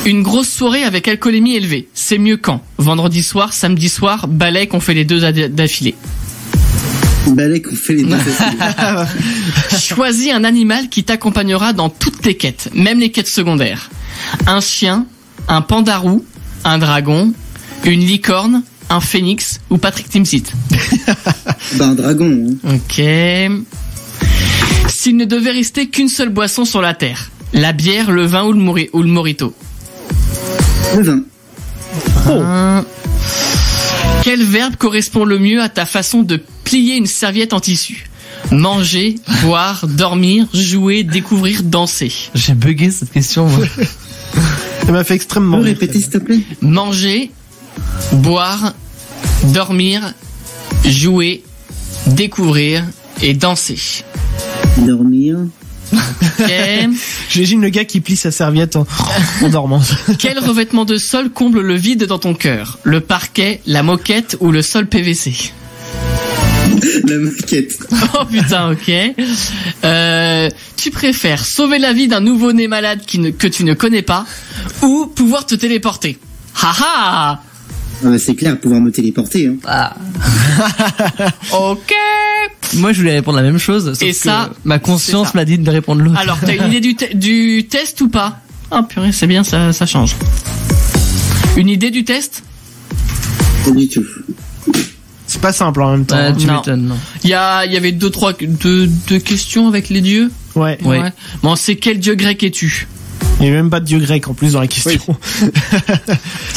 Une grosse soirée avec alcoolémie élevée. C'est mieux quand? Vendredi soir, samedi soir, balai qu'on fait les deux d'affilée. Balai qu'on fait les deux d'affilée. Choisis un animal qui t'accompagnera dans toutes tes quêtes, même les quêtes secondaires. Un chien, un pandarou, un dragon, une licorne, un phénix ou Patrick Timsit. Un dragon. Hein. Ok. S'il ne devait rester qu'une seule boisson sur la terre, la bière, le vin ou le mojito? Le vin. Oh. Quel verbe correspond le mieux à ta façon de plier une serviette en tissu? Manger, boire, dormir, jouer, découvrir, danser. J'ai bugué cette question, moi. Ça m'a fait extrêmement. Répétez, s'il te plaît. Manger, boire, dormir, jouer, découvrir et danser. Dormir. Okay. J'imagine le gars qui plie sa serviette en dormant. Quel revêtement de sol comble le vide dans ton cœur? Le parquet, la moquette ou le sol PVC? La moquette. Oh putain, ok. Tu préfères sauver la vie d'un nouveau-né malade que tu ne connais pas ou pouvoir te téléporter? Haha. C'est clair, pouvoir me téléporter. Hein. Ah. Ok. Moi, je voulais répondre la même chose. Sauf Et que ça, ma conscience m'a dit de répondre l'autre. Alors, t'as une idée du test ou pas? Ah purée, c'est bien, ça change. Une idée du test? Pas du tout. C'est pas simple en même temps. Tu m'étonnes, non. Il y avait deux questions avec les dieux. Ouais. Bon, c'est quel dieu grec es-tu? Il n'y a même pas de dieu grec en plus dans la question. Oui.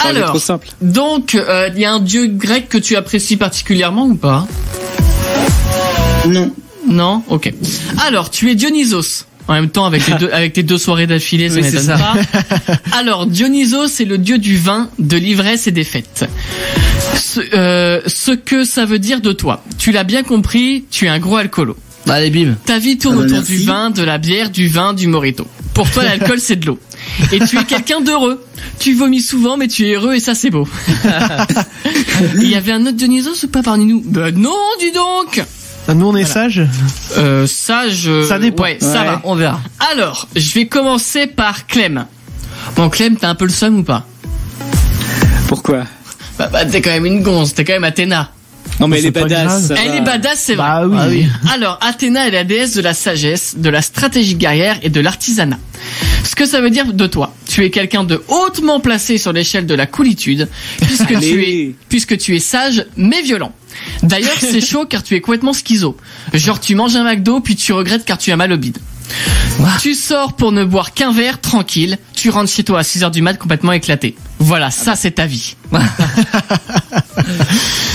Alors, trop simple. Donc, il y a un dieu grec que tu apprécies particulièrement ou pas? Non. Non? Ok. Alors, tu es Dionysos. En même temps, avec tes deux soirées d'affilée, ça Oui, m'étonne c'est ça. pas. Alors, Dionysos, c'est le dieu du vin, de l'ivresse et des fêtes. Ce que ça veut dire de toi. Tu l'as bien compris, tu es un gros alcoolo. Allez, bim. Ta vie tourne autour merci. du vin, de la bière, du vin, du mojito. Pour toi, l'alcool, c'est de l'eau. Et tu es quelqu'un d'heureux. Tu vomis souvent, mais tu es heureux et ça, c'est beau. Il y avait un autre Dionysos ou pas parmi nous? Ben non, dis donc. Nous, on est sages. Sage. Ça dépend. Ouais, ça va. On verra. Alors, je vais commencer par Clem. Bon, Clem, t'as un peu le seum ou pas? Pourquoi? Bah, t'es quand même une gonze, t'es quand même Athéna. Non, mais elle est pas badass. grave. ça Elle va. est badass, c'est vrai. Bah oui. Ah oui. Alors, Athéna est la déesse de la sagesse, de la stratégie guerrière et de l'artisanat. Ce que ça veut dire de toi, tu es quelqu'un de hautement placé sur l'échelle de la coolitude, puisque tu es sage mais violent. D'ailleurs, c'est chaud car tu es complètement schizo. Genre, tu manges un McDo puis tu regrettes car tu as mal au bide. Tu sors pour ne boire qu'un verre, tranquille. Tu rentres chez toi à 6h du mat complètement éclaté. Voilà, ça c'est ta vie.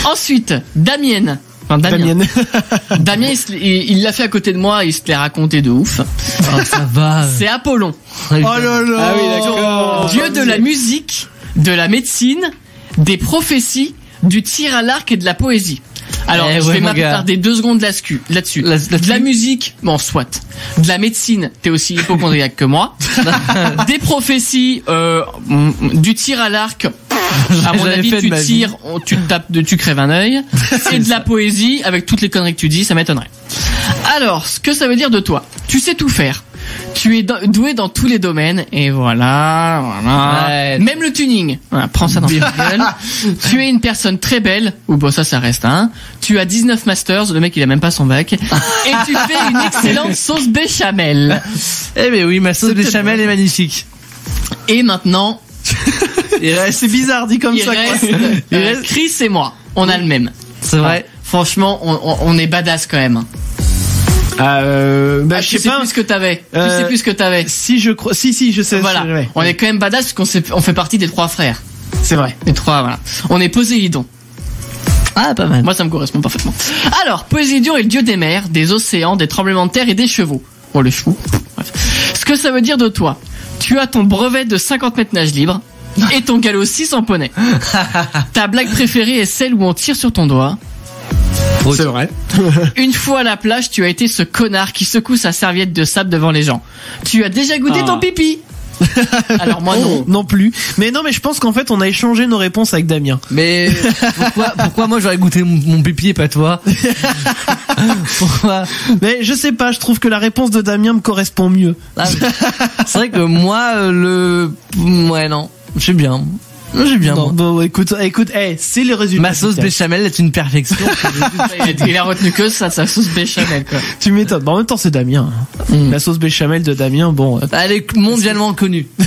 Ensuite, Damien. Enfin, Damien, il l'a fait à côté de moi, il se l'est raconté de ouf. Oh, ça va. C'est Apollon. Oh là là. Ah oui, d'accord. Dieu de la musique, de la médecine, des prophéties, du tir à l'arc et de la poésie. Alors, je vais m'attarder 2 secondes là-dessus. De la musique, bon, soit. De la médecine, t'es aussi hypocondriaque que moi. Des prophéties, du tir à l'arc. À mon avis, tu tires, tu te tapes, tu crèves un œil. Et de la poésie, avec toutes les conneries que tu dis, ça m'étonnerait. Alors, ce que ça veut dire de toi, tu sais tout faire. Tu es doué dans tous les domaines, et voilà. Ouais. Même le tuning. Voilà, prends ça dans ta gueule. Tu es une personne très belle, ou bon, ça reste, hein. Tu as 19 masters, le mec il a même pas son bac. Et tu fais une excellente sauce béchamel. Eh ben oui, ma sauce béchamel est magnifique. Et maintenant, C'est bizarre dit comme il ça. reste Chris et moi. On a le même. C'est vrai. Franchement, on est badass quand même. Je Je sais sais pas. plus ce que t'avais. Tu sais plus ce que t'avais. Si je crois, si je sais. Voilà. Ouais. On est quand même badass parce on fait partie des 3 frères. C'est vrai. Les 3, voilà. On est Poséidon. Ah, pas mal. Moi, ça me correspond parfaitement. Alors, Poséidon est le dieu des mers, des océans, des tremblements de terre et des chevaux. Oh, les chevaux. Bref. Ce que ça veut dire de toi, tu as ton brevet de 50 mètres nage libre et ton galop 6 en poney. Ta blague préférée est celle où on tire sur ton doigt. C'est vrai. Une fois à la plage, tu as été ce connard qui secoue sa serviette de sable devant les gens. Tu as déjà goûté ton pipi? Alors moi non plus. Mais je pense qu'en fait on a échangé nos réponses avec Damien. Mais pourquoi moi j'aurais goûté mon pipi et pas toi? Pourquoi? Mais je sais pas, je trouve que la réponse de Damien me correspond mieux. C'est vrai que moi ouais non, j'ai bien. J'ai bien. Bon, écoute, c'est le résultat. Ma sauce béchamel est une perfection. Il a retenu que ça, sa sauce béchamel, quoi. Tu m'étonnes. Bon, en même temps, c'est Damien. La sauce béchamel de Damien, bon. Elle est mondialement connue. Tout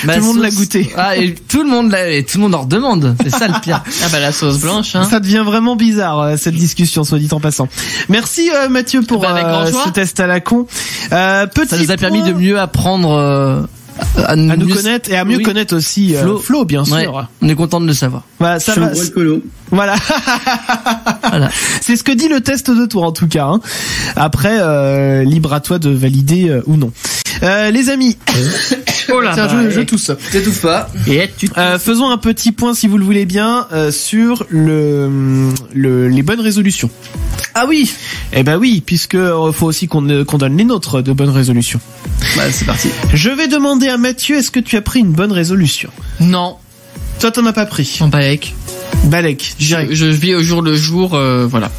le monde l'a goûté. Ah, et tout le monde en redemande. C'est ça le pire. Ah bah, la sauce blanche, hein. Ça devient vraiment bizarre, cette discussion, soit dit en passant. Merci, Mathieu, pour ce test à la con. Ça nous a permis de mieux apprendre, à nous connaître et à mieux connaître aussi Flo, bien sûr. Ouais, on est content de le savoir. Bah, ça va. Voilà. C'est ce que dit le test de toi en tout cas. Hein. Après, libre à toi de valider ou non. Les amis, tiens, je tousse. T'étouffes pas. Et faisons un petit point, si vous le voulez bien, sur les bonnes résolutions. Ah oui. Eh ben oui, puisque faut aussi qu'on donne les nôtres de bonnes résolutions. Bah c'est parti. Je vais demander à Mathieu, est-ce que tu as pris une bonne résolution? Non. Toi t'en as pas pris? En Balek. Je vis au jour le jour, voilà.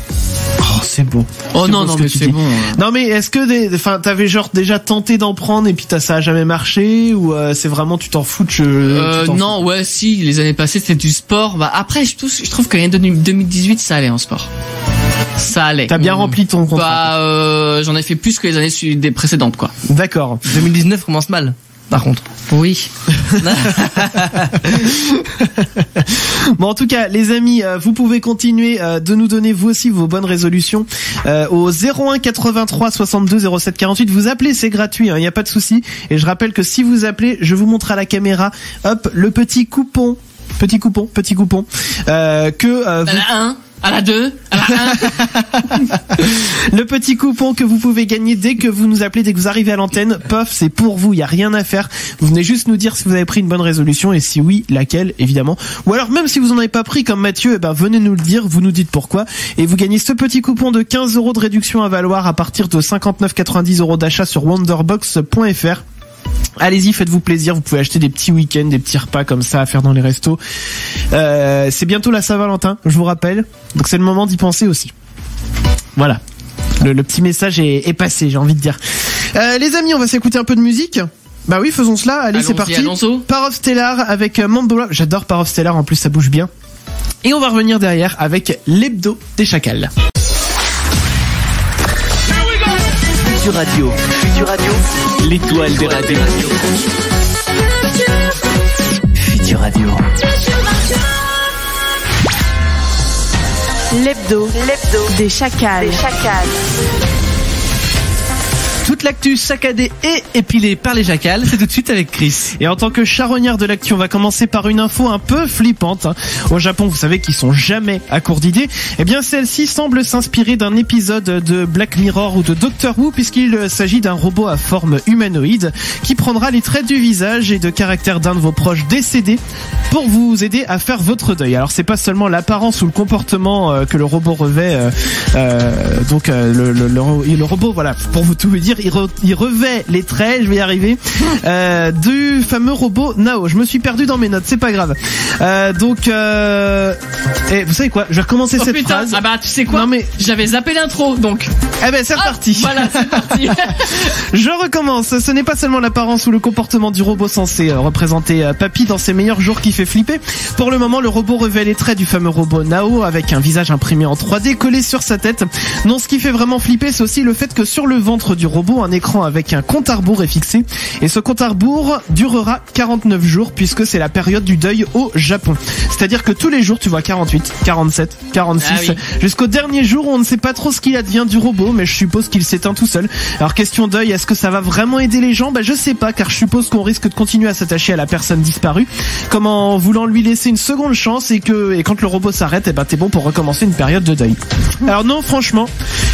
Oh c'est beau. Oh non mais c'est bon. Non mais est-ce que t'avais genre déjà tenté d'en prendre et puis ça a jamais marché ou c'est vraiment tu t'en fous non ouais si les années passées c'était du sport. Bah après je trouve que l'année 2018 ça allait en sport. Ça allait. T'as bien rempli ton contrat. Bah j'en ai fait plus que les années des précédentes quoi. D'accord. 2019 commence mal. Par contre. Oui. Bon, en tout cas, les amis, vous pouvez continuer de nous donner vous aussi vos bonnes résolutions au 01 83 62 07 48. Vous appelez, c'est gratuit, il n'y a pas de souci. Et je rappelle que si vous appelez, je vous montre à la caméra, hop, le petit coupon que vous... À la 2, à la 1. Le petit coupon que vous pouvez gagner dès que vous nous appelez, dès que vous arrivez à l'antenne. Pof, c'est pour vous, il y a rien à faire. Vous venez juste nous dire si vous avez pris une bonne résolution et si oui, laquelle, évidemment. Ou alors même si vous en avez pas pris comme Mathieu, venez nous le dire, vous nous dites pourquoi. Et vous gagnez ce petit coupon de 15 € de réduction à valoir à partir de 59,90 € d'achat sur wonderbox.fr. Allez-y, faites-vous plaisir, vous pouvez acheter des petits week-ends, des petits repas comme ça à faire dans les restos. C'est bientôt la Saint-Valentin, je vous rappelle, donc c'est le moment d'y penser aussi. Voilà, le petit message est passé, j'ai envie de dire. Les amis, on va s'écouter un peu de musique. Bah oui, faisons cela, allez, c'est parti. Power of Stellar avec Mandela, j'adore Power of Stellar, en plus ça bouge bien. Et on va revenir derrière avec l'hebdo des chacals. Futur Radio, l'étoile des radios. Futur Radio. L'hebdo des chacals. Toute l'actu saccadée et épilée par les chacals, c'est tout de suite avec Chris. Et en tant que charognard de l'actu, on va commencer par une info un peu flippante. Au Japon, vous savez qu'ils sont jamais à court d'idées. Eh bien, celle-ci semble s'inspirer d'un épisode de Black Mirror ou de Doctor Who, puisqu'il s'agit d'un robot à forme humanoïde qui prendra les traits du visage et de caractère d'un de vos proches décédés pour vous aider à faire votre deuil. Alors, c'est pas seulement l'apparence ou le comportement que le robot revêt. Le robot, voilà, pour vous tout vous dire, il revêt les traits, je vais y arriver, du fameux robot Nao. Je me suis perdu dans mes notes, c'est pas grave. Et vous savez quoi, je vais recommencer cette phrase. Ah bah tu sais quoi, non, mais j'avais zappé l'intro donc. Eh ben c'est reparti. Voilà, c'est parti. Je recommence. Ce n'est pas seulement l'apparence ou le comportement du robot censé représenter Papy dans ses meilleurs jours qui fait flipper. Pour le moment, le robot revêt les traits du fameux robot Nao avec un visage imprimé en 3D collé sur sa tête. Non, ce qui fait vraiment flipper, c'est aussi le fait que sur le ventre du robot, un écran avec un compte à rebours est fixé. Et ce compte à rebours durera 49 jours puisque c'est la période du deuil au Japon. C'est-à-dire que tous les jours, tu vois 48, 47, 46, jusqu'au dernier jour où on ne sait pas trop ce qu'il advient du robot, mais je suppose qu'il s'éteint tout seul. Alors question deuil, est-ce que ça va vraiment aider les gens ? Je sais pas, car je suppose qu'on risque de continuer à s'attacher à la personne disparue, comme en voulant lui laisser une seconde chance et quand le robot s'arrête, t'es bon pour recommencer une période de deuil. Alors non, franchement,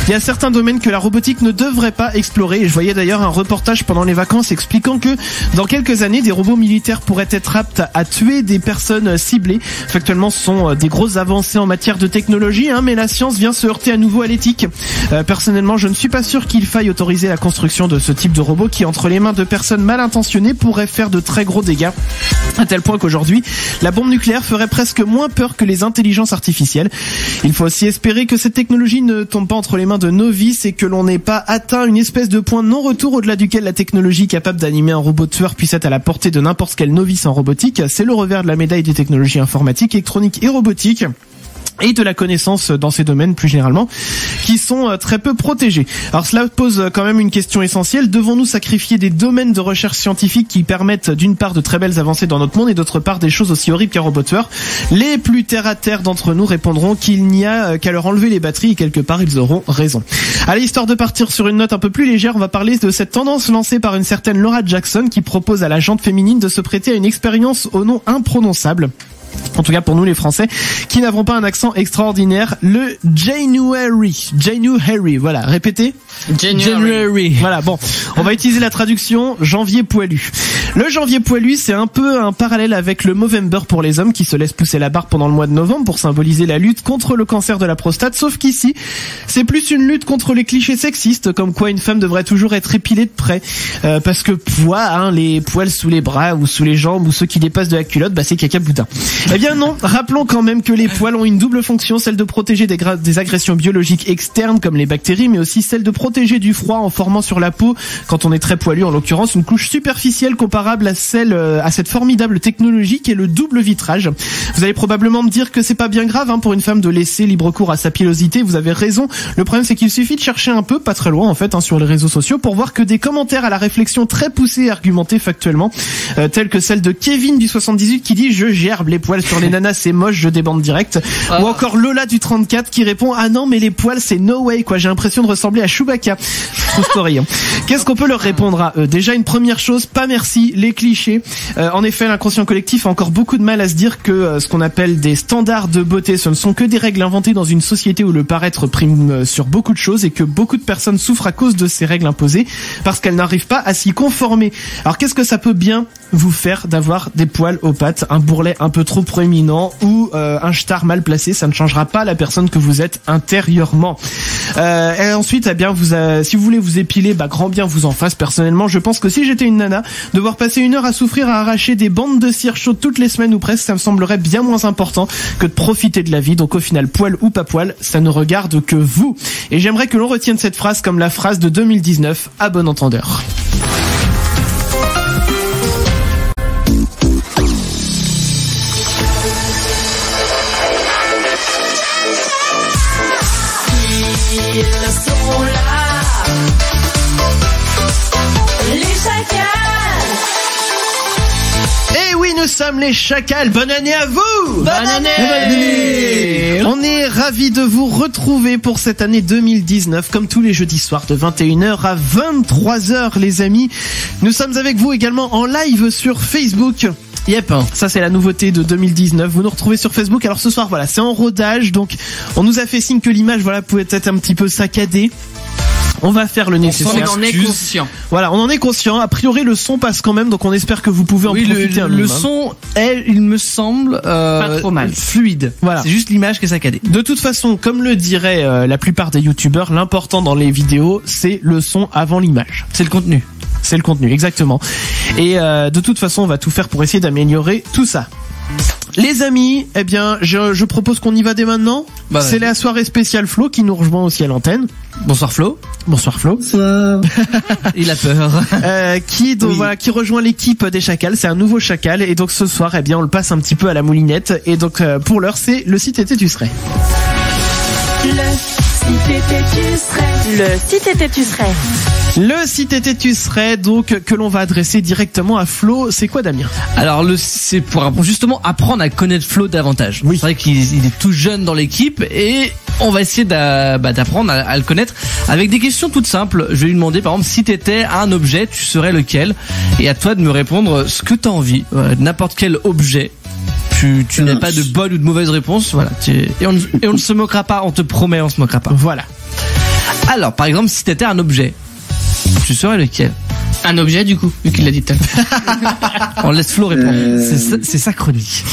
Il y a certains domaines que la robotique ne devrait pas explorer, et je voyais d'ailleurs un reportage pendant les vacances expliquant que dans quelques années, des robots militaires pourraient être aptes à tuer des personnes ciblées. Actuellement, ce sont des grosses avancées en matière de technologie, mais la science vient se heurter à nouveau à l'éthique. Personnellement, je ne suis pas sûr qu'il faille autoriser la construction de ce type de robot qui, entre les mains de personnes mal intentionnées, pourrait faire de très gros dégâts. À tel point qu'aujourd'hui, la bombe nucléaire ferait presque moins peur que les intelligences artificielles. Il faut aussi espérer que cette technologie ne tombe pas entre les mains de novices et que l'on n'ait pas atteint une espèce de point de non-retour au-delà duquel la technologie capable d'animer un robot tueur puisse être à la portée de n'importe quel novice en robotique. C'est le revers de la médaille des technologies informatiques, électroniques et robotiques, et de la connaissance dans ces domaines plus généralement, qui sont très peu protégés. Alors cela pose quand même une question essentielle. Devons-nous sacrifier des domaines de recherche scientifique qui permettent d'une part de très belles avancées dans notre monde et d'autre part des choses aussi horribles qu'un robot tueur? Les plus terre à terre d'entre nous répondront qu'il n'y a qu'à leur enlever les batteries, et quelque part ils auront raison. Allez, histoire de partir sur une note un peu plus légère, on va parler de cette tendance lancée par une certaine Laura Jackson qui propose à la gente féminine de se prêter à une expérience au nom imprononçable. En tout cas pour nous les Français qui n'avons pas un accent extraordinaire, le January, voilà, répétez. January. Voilà, bon, on va utiliser la traduction janvier poilu. Le janvier poilu, c'est un peu un parallèle avec le Movember pour les hommes qui se laissent pousser la barbe pendant le mois de novembre pour symboliser la lutte contre le cancer de la prostate, sauf qu'ici, c'est plus une lutte contre les clichés sexistes, comme quoi une femme devrait toujours être épilée de près, parce que les poils sous les bras ou sous les jambes ou ceux qui dépassent de la culotte, c'est caca boudin. Eh bien non, rappelons quand même que les poils ont une double fonction, celle de protéger des agressions biologiques externes comme les bactéries, mais aussi celle de protéger du froid en formant sur la peau, quand on est très poilu en l'occurrence, une couche superficielle comparable à cette formidable technologie qui est le double vitrage. Vous allez probablement me dire que c'est pas bien grave pour une femme de laisser libre cours à sa pilosité, vous avez raison. Le problème c'est qu'il suffit de chercher un peu, pas très loin en fait, sur les réseaux sociaux pour voir que des commentaires à la réflexion très poussés et argumentés factuellement, tels que celle de Kevin du 78 qui dit « Je gerbe les poils sur les nanas, c'est moche, je débande direct ». Ou encore Lola du 34 qui répond « Ah non mais les poils c'est no way quoi, j'ai l'impression de ressembler à Chewbacca ». True story. Qu'est-ce qu'on peut leur répondre à eux? Déjà une première chose, pas merci, les clichés. En effet, l'inconscient collectif a encore beaucoup de mal à se dire que ce qu'on appelle des standards de beauté, ce ne sont que des règles inventées dans une société où le paraître prime sur beaucoup de choses et que beaucoup de personnes souffrent à cause de ces règles imposées parce qu'elles n'arrivent pas à s'y conformer. Alors qu'est-ce que ça peut bien vous faire d'avoir des poils aux pattes, un bourrelet un peu trop proéminent ou un star mal placé? Ça ne changera pas la personne que vous êtes intérieurement. Et ensuite, si vous voulez vous épiler, grand bien vous en fasse. Personnellement, je pense que si j'étais une nana, devoir passer une heure à souffrir à arracher des bandes de cire chaude toutes les semaines ou presque, ça me semblerait bien moins important que de profiter de la vie. Donc au final, poil ou pas poil, ça ne regarde que vous. Et j'aimerais que l'on retienne cette phrase comme la phrase de 2019, à bon entendeur. Ils sont là, les chacals. Eh oui, nous sommes les chacals. Bonne année à vous. Bonne année. On est ravis de vous retrouver pour cette année 2019, comme tous les jeudis soirs de 21h à 23h, les amis. Nous sommes avec vous également en live sur Facebook. Yep. Ça c'est la nouveauté de 2019. Vous nous retrouvez sur Facebook. Alors ce soir, voilà, c'est en rodage, donc on nous a fait signe que l'image, pouvait être un petit peu saccadée. On va faire le nécessaire. On en est conscient. Voilà, on en est conscient. A priori, le son passe quand même, donc on espère que vous pouvez en profiter un minimum. Le son est, il me semble, pas trop mal, fluide. Voilà. C'est juste l'image qui est saccadée. De toute façon, comme le diraient la plupart des youtubeurs, l'important dans les vidéos, c'est le son avant l'image. C'est le contenu. C'est le contenu, exactement. Et de toute façon, on va tout faire pour essayer d'améliorer tout ça. Les amis, eh bien, je propose qu'on y va dès maintenant. C'est la soirée spéciale Flo qui nous rejoint aussi à l'antenne. Bonsoir Flo. Bonsoir Flo. Bonsoir. Il a peur. Qui rejoint l'équipe des chacals. C'est un nouveau chacal et donc ce soir, eh bien, on le passe un petit peu à la moulinette. Et donc pour l'heure, c'est le site était tu serais. Le site était tu serais. Le site était tu serais donc que l'on va adresser directement à Flo. C'est quoi, Damien? Alors c'est pour justement apprendre à connaître Flo davantage. Oui. C'est vrai qu'il est tout jeune dans l'équipe et on va essayer d'apprendre à le connaître avec des questions toutes simples. Je vais lui demander par exemple si t'étais un objet, tu serais lequel? Et à toi de me répondre ce que t'as envie, n'importe quel objet. Tu n'as pas de bonne ou de mauvaise réponse, voilà. Et on ne se moquera pas, on te promet, on se moquera pas. Voilà. Alors, par exemple, si t'étais un objet, tu saurais lequel? Un objet, du coup, vu qu'il l'a dit tout à l'heure. On laisse Flo répondre. C'est sa chronique.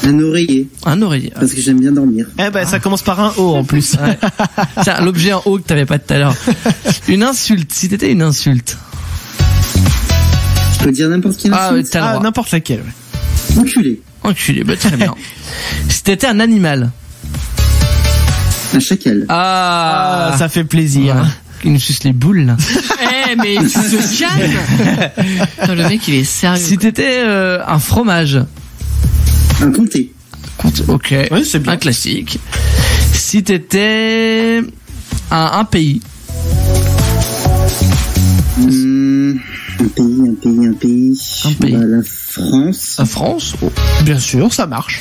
Un oreiller. Un oreiller. Parce que j'aime bien dormir. Eh ben, ça commence par un O en plus. Ouais. Tiens, l'objet en haut que t'avais pas tout à l'heure. Une insulte, si t'étais une insulte. Je peux dire n'importe quelle Ah, insulte. ouais, n'importe laquelle. Ouais. Enculé. Enculé, bah très bien. Si t'étais un animal. Un chacal. Ah, ça fait plaisir. Ouais. Il nous suce les boules, là. Eh, mais tu te calmes. Putain, le mec, il est sérieux. Si t'étais un fromage. Un comté. Ok. Oui, c'est bien. Un classique. Si t'étais un pays. Un pays. Bah, la France. La France. Oh. Bien sûr, ça marche.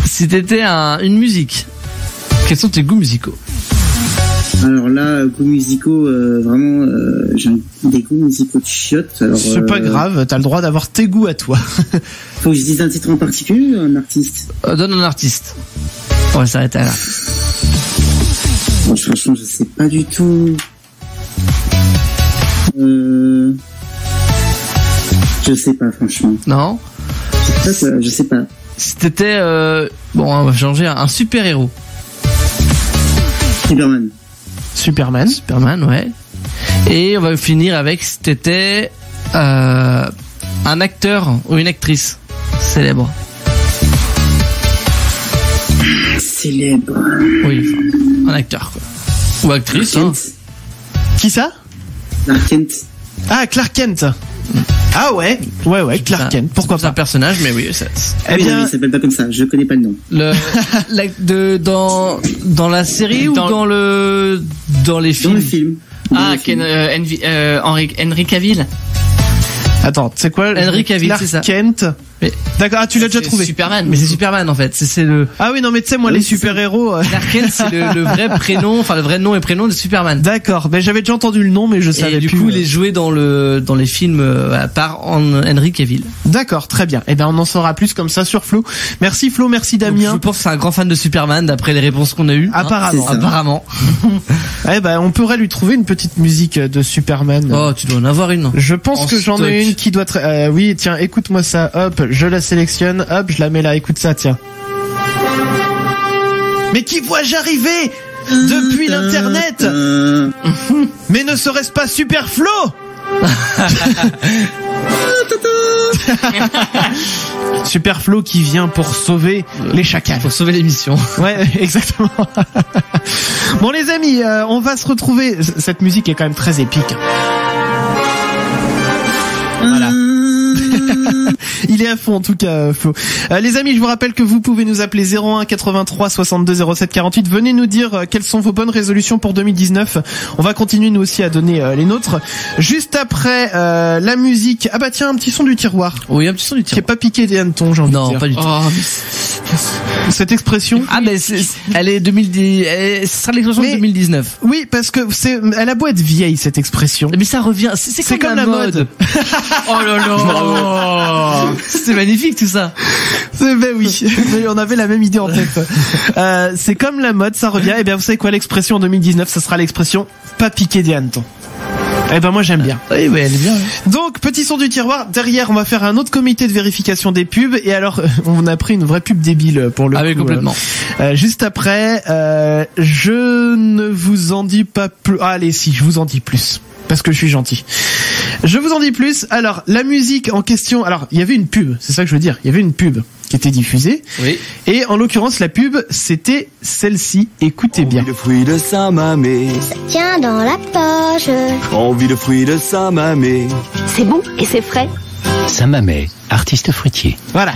Si t'étais une musique. Quels sont tes goûts musicaux? Alors là, goûts musicaux, vraiment, j'ai des goûts musicaux de chiottes. C'est pas grave, t'as le droit d'avoir tes goûts à toi. Faut que je dise un titre en particulier ou un artiste? Donne un artiste. On va s'arrêter à l'artiste. Bon, franchement, je sais pas du tout. Je sais pas, franchement. Non? Je sais pas. Si t'étais, bon, on va changer, un super-héros. Superman, ouais. Et on va finir avec si t'étais un acteur ou une actrice célèbre. Célèbre. Oui, enfin, un acteur, quoi. Ou actrice, hein. Qui ça? Clark Kent. Ah, Clark Kent. Ah ouais, Clark Kent. Pourquoi pas? C'est un personnage, mais oui, ça. Eh bien, il s'appelle pas comme ça. Je connais pas le nom. Dans la série ou dans les films? Dans le film. Ah, Henry Cavill. Attends, c'est quoi? Henry Cavill, c'est ça. Clark Kent. D'accord, ah, tu l'as déjà trouvé. Superman. Mais c'est Superman, en fait. C'est le... Ah oui, non, mais tu sais, moi, les super-héros... Clark Kent, c'est le vrai prénom, enfin, le vrai nom et prénom de Superman. D'accord, mais j'avais déjà entendu le nom, mais je savais plus. Et du coup, il est joué dans les films par Henry Cavill. D'accord, très bien. Eh ben, on en saura plus comme ça sur Flo. Merci Flo, merci Damien. Donc, je pense que c'est un grand fan de Superman, d'après les réponses qu'on a eues. Apparemment. Apparemment. Eh ben, on pourrait lui trouver une petite musique de Superman. Oh, tu dois en avoir une. Je pense que j'en ai une qui doit être... oui, tiens, écoute-moi ça. Hop, je la sélectionne. Hop, je la mets là. Écoute ça, tiens. Mais qui vois-je arriver depuis l'internet? Mais ne serait-ce pas Super Flo? Super Flo qui vient pour sauver les chacals. Pour sauver l'émission. Ouais, exactement. Bon les amis, on va se retrouver. Cette musique est quand même très épique. Voilà. Il est à fond en tout cas, Flo. Les amis, je vous rappelle que vous pouvez nous appeler 01 83 62 07 48. Venez nous dire quelles sont vos bonnes résolutions pour 2019. On va continuer nous aussi à donner les nôtres. Juste après la musique. Ah bah tiens, un petit son du tiroir. Oui, un petit son du tiroir. Qui est pas piqué des hannetons, j'ai envie de dire. Non, pas du tout. Cette expression. Ah mais elle est 2010. Ce sera l'expression de 2019. Oui, parce que elle a beau être vieille cette expression. Mais ça revient. C'est comme la mode. Oh là là. C'est magnifique tout ça. Ben oui, on avait la même idée en tête. C'est comme la mode, ça revient. Et bien vous savez quoi, l'expression en 2019, ça sera l'expression pas piquer des hannetons. Eh ben moi j'aime bien. Oui, ouais, elle est bien. Donc petit son du tiroir. Derrière, on va faire un autre comité de vérification des pubs. Et alors, on a pris une vraie pub débile pour le coup. Ah oui, complètement. Juste après, je ne vous en dis pas plus. Ah, allez, si, je vous en dis plus. Parce que je suis gentil. Je vous en dis plus. Alors, la musique en question... Alors, il y avait une pub, c'est ça que je veux dire. Il y avait une pub qui était diffusée. Oui. Et en l'occurrence, la pub, c'était celle-ci. Écoutez bien. On vit le fruit de sa mamie. Ça tient dans la poche. On vit le fruit de sa mamie. C'est bon et c'est frais. Saint-Mamet, artiste fruitier. Voilà.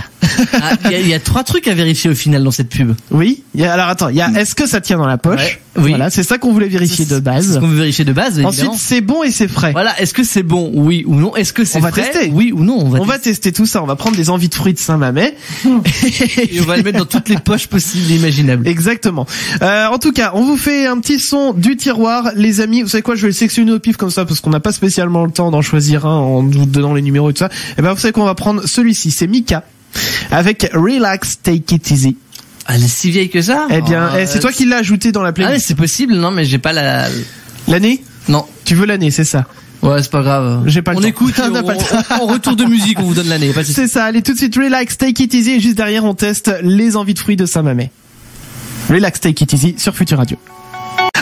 Il y a 3 trucs à vérifier au final dans cette pub. Oui. Alors attends, il y a est-ce que ça tient dans la poche? Ouais. Oui. Voilà, c'est ça qu'on voulait vérifier de base. C'est ce qu'on veut vérifier de base. Évidemment. Ensuite, c'est bon et c'est frais. Voilà, est-ce que c'est bon, oui ou non? Est-ce que c'est frais? On va tester. Oui ou non? On va tester tout ça. On va prendre des envies de fruits de Saint-Mamet. Et on va le mettre dans toutes les poches possibles et imaginables. Exactement. En tout cas, on vous fait un petit son du tiroir, les amis. Vous savez quoi? Je vais le sélectionner au pif comme ça parce qu'on n'a pas spécialement le temps d'en choisir un en vous donnant les numéros et tout ça. Et ben, vous savez qu'on va prendre celui-ci. C'est Mika avec Relax, Take It Easy. Elle est si vieille que ça? Eh bien, c'est toi qui l'as ajouté dans la playlist. Ah mais c'est possible, non mais j'ai pas l'année? Non. Tu veux l'année, c'est ça? Ouais, c'est pas grave. J'ai pas le temps. Écoute, en retour de musique, on vous donne l'année. C'est ça, allez tout de suite, Relax, Take It Easy, et juste derrière, on teste les envies de fruits de Saint-Mamet. Relax, Take It Easy sur Futur Radio.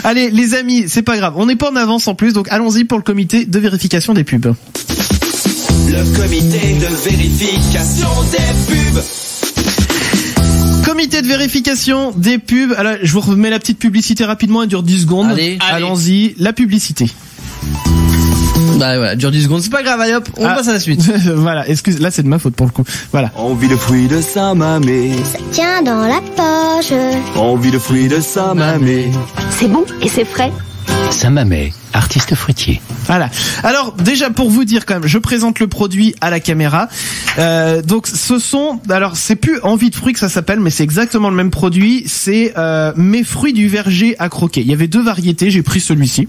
Allez, les amis, c'est pas grave, on n'est pas en avance en plus, donc allons-y pour le comité de vérification des pubs. Le comité de vérification des pubs. Comité de vérification des pubs. Alors, je vous remets la petite publicité rapidement, elle dure 10 secondes. Allons-y, la publicité. Bah voilà, dure 10 secondes, c'est pas grave, allez hop, on passe à la suite. Voilà, excuse, là c'est de ma faute pour le coup. Voilà. Envie de fruits de Saint-Mamet. Ça tient dans la poche. Envie de fruits de Saint-Mamet. C'est bon et c'est frais. Saint-Mamet, artiste fruitier. Voilà. Alors déjà pour vous dire quand même, je présente le produit à la caméra. Donc ce sont, alors c'est plus Envie de fruits que ça s'appelle, mais c'est exactement le même produit. C'est mes fruits du verger à croquer. Il y avait 2 variétés, j'ai pris celui-ci.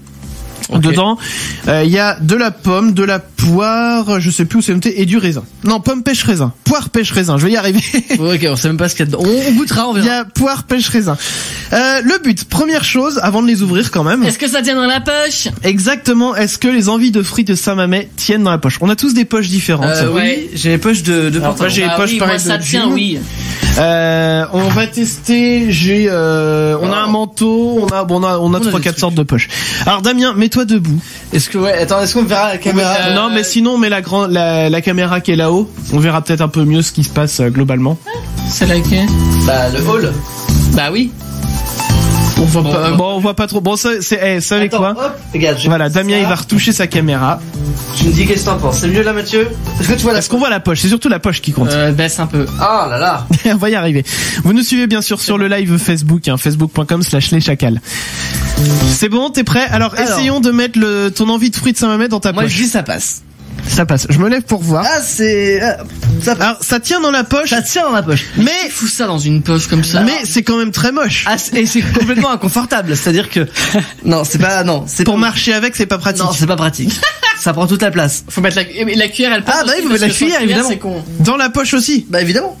Okay. Dedans, il y a de la pomme, de la poire, je sais plus où c'est noté, et du raisin. Non, pomme, pêche, raisin. Poire, pêche, raisin. Je vais y arriver. Ok, on sait même pas ce qu'il y a dedans. On goûtera, on verra. Il y a poire, pêche, raisin. Le but, première chose, avant de les ouvrir quand même. Est-ce que ça tient dans la poche? Exactement. Est-ce que les envies de fruits de Saint-Mamet tiennent dans la poche? On a tous des poches différentes. Oui, j'ai les poches de pantalon. Moi, j'ai les poches pareilles de ça tient, jean. Oui. On va tester. On a un manteau. On a 3-4 sortes de poches. Alors Damien, mets-toi debout. Est-ce qu'on verra la caméra? Non, mais sinon, on met la caméra qui est là-haut. On verra peut-être un peu mieux ce qui se passe globalement. C'est laquelle? Bah, le hall. Bah oui. On voit pas, on voit pas trop. Bon, savez quoi? Hop, regarde, voilà, Damien, il va retoucher sa caméra. Tu me dis qu'est-ce que t'en penses? C'est mieux là, Mathieu? Est-ce qu'on voit la poche? C'est surtout la poche qui compte. Baisse un peu. Ah là là. On va y arriver. Vous nous suivez bien sûr sur le live Facebook, facebook.com/leschacals. C'est bon, t'es prêt? Alors, essayons de mettre ton envie de fruits de Saint-Mamet dans ta poche. Moi, je dis ça passe. Ça passe. Je me lève pour voir. Ah, c'est... Alors, ça tient dans la poche. Ça tient dans la poche. Mais... Fous ça dans une poche comme ça. Mais c'est quand même très moche. Ah, et c'est complètement inconfortable. C'est-à-dire que... Non, c'est pas... Non, c'est pour pas... marcher avec, c'est pas pratique. Non, c'est pas pratique. Ça prend toute la place. Faut mettre la cuillère, elle passe. Ah, bah oui, faut mettre la cuillère, évidemment. C'est con. Dans la poche aussi. Bah, évidemment.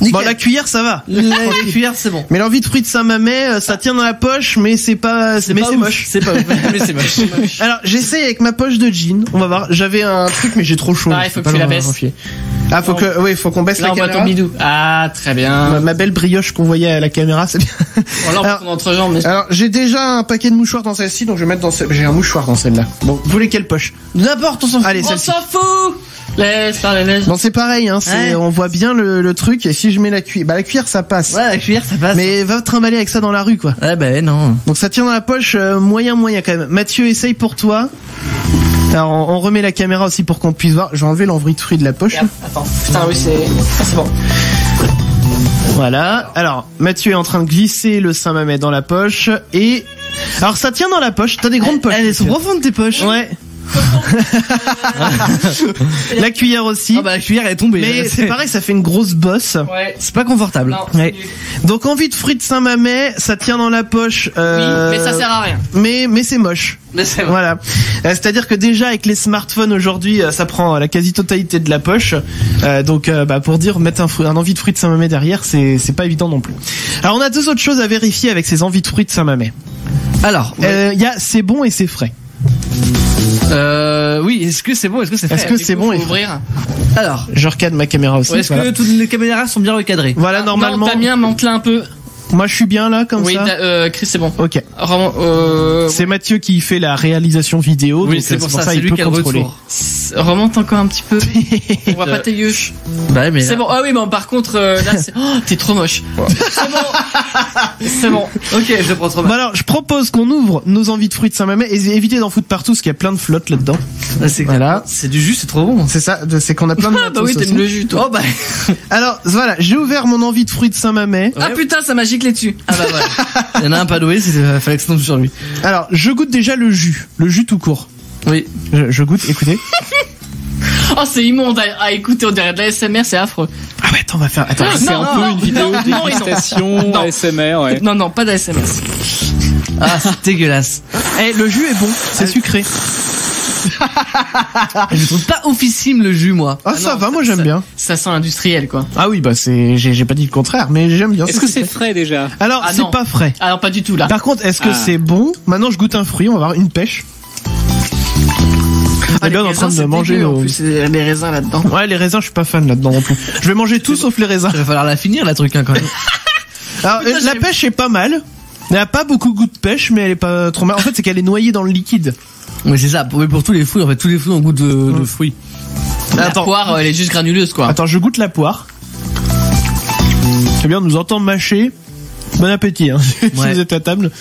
Nickel. Bon, la cuillère, ça va. La cuillère, c'est bon. Mais l'envie de fruits de Saint-Mamet, ça tient dans la poche, mais c'est pas, c'est moche. C'est pas ouf. Mais c'est moche. Alors, j'essaye avec ma poche de jean. On va voir. J'avais un truc, mais j'ai trop chaud. Ah, il faut que tu la baisses. Ah, faut qu'on baisse là, la on caméra. Voit ton bidou. Ah, très bien. Ma belle brioche qu'on voyait à la caméra, c'est bien. Voilà, on entrejambe. Alors, j'ai déjà un paquet de mouchoirs dans celle-ci, donc je vais mettre j'ai un mouchoir dans celle-là. Bon, vous voulez quelle poche? N'importe, on s'en fout. Allez, on s'en fout. Laisse. Bon, c'est pareil, hein, ouais. On voit bien le truc, et si je mets la cuillère, la cuillère, ça passe. Ouais, la cuillère, ça passe. Mais va trimballer avec ça dans la rue, quoi. Ouais, ben, non. Donc ça tient dans la poche, moyen, quand même. Mathieu, essaye pour toi. Alors, on remet la caméra aussi pour qu'on puisse voir. Je vais enlever l'envie de fruits de la poche. Attends, putain, oui, c'est bon. Voilà. Alors, Mathieu est en train de glisser le Saint-Mamet dans la poche, et... Alors, ça tient dans la poche. T'as des grandes poches. Elles sont profondes, tes poches. Ouais. La cuillère aussi. Ah bah la cuillère elle est tombée. Mais c'est pareil, ça fait une grosse bosse. Ouais. C'est pas confortable. Non, ouais. Donc envie de fruits de Saint-Mamet, ça tient dans la poche. Oui, mais ça sert à rien. Mais c'est moche. Mais c'est voilà. C'est-à-dire que déjà avec les smartphones aujourd'hui, ça prend la quasi-totalité de la poche. Donc pour dire mettre un envie de fruits de Saint-Mamet derrière, c'est pas évident non plus. Alors on a 2 autres choses à vérifier avec ces envies de fruits de Saint-Mamet. Alors, il y a c'est bon et c'est frais. Oui, est-ce que c'est bon? Est-ce que c'est frais? Est-ce que c'est bon et ouvrir? Alors, je recadre ma caméra aussi. Ouais, est-ce que toutes les caméras sont bien recadrées? Voilà, normalement. Non, Damien, monte-la un peu. Moi, je suis bien là, comme ça. Oui, Chris, c'est bon. Ok. C'est Mathieu qui fait la réalisation vidéo. Oui, donc c'est pour ça, c'est il lui peut qui a le contrôler. retour. Remonte encore un petit peu. On voit pas tes yeux. Bah, mais c'est bon. Ah oui, bon, par contre, là, c'est... Oh, t'es trop moche. Ouais. C'est bon. C'est bon. Ok, je prends trop mal. Bon, alors, je propose qu'on ouvre nos envies de fruits de Saint-Mamet et éviter d'en foutre partout, parce qu'il y a plein de flotte là-dedans. Voilà. C'est du jus, c'est trop bon. C'est ça, c'est qu'on a plein de bah oui, t'aimes le jus, toi. Oh, bah. Alors, voilà, j'ai ouvert mon envie de fruits de Saint-Mamet. Ah putain, ça m'a giclé dessus. Ah bah voilà. Il y en a un pas doué, fallait que ça tombe sur lui. Alors, je goûte déjà le jus tout court. Oui. Je goûte, écoutez. Oh, c'est immonde à écouter, on dirait de la ASMR, c'est affreux. Ah ouais, attends, on va faire... Attends, c'est un peu une vidéo de dégustation ASMR, ouais. Non, pas d'ASMR. Ah, c'est dégueulasse. Le jus est bon, c'est sucré. Je trouve pas oufissime le jus, moi. Ah, ça va, moi j'aime bien. Ça sent industriel, quoi. Ah oui, bah j'ai pas dit le contraire, mais j'aime bien. Est-ce que c'est frais déjà? Alors, c'est pas frais. Alors, pas du tout, là. Par contre, est-ce que c'est bon? Maintenant, je goûte un fruit, on va voir une pêche. On est bien en train de manger dégueu, nos... en plus, les raisins là-dedans. Ouais, les raisins, je suis pas fan là-dedans non plus. Je vais manger tout sauf les raisins. Il va falloir la finir, la truc, hein, quand même. Alors, la pêche est pas mal. Elle a pas beaucoup de goût de pêche, mais elle est pas trop mal. En fait, c'est qu'elle est noyée dans le liquide. Mais c'est ça, pour tous les fruits, en fait, tous les fruits ont goût de fruits. La poire, elle est juste granuleuse, quoi. Attends, je goûte la poire. C'est bien, on nous entend mâcher. Bon appétit, hein, si vous êtes à table.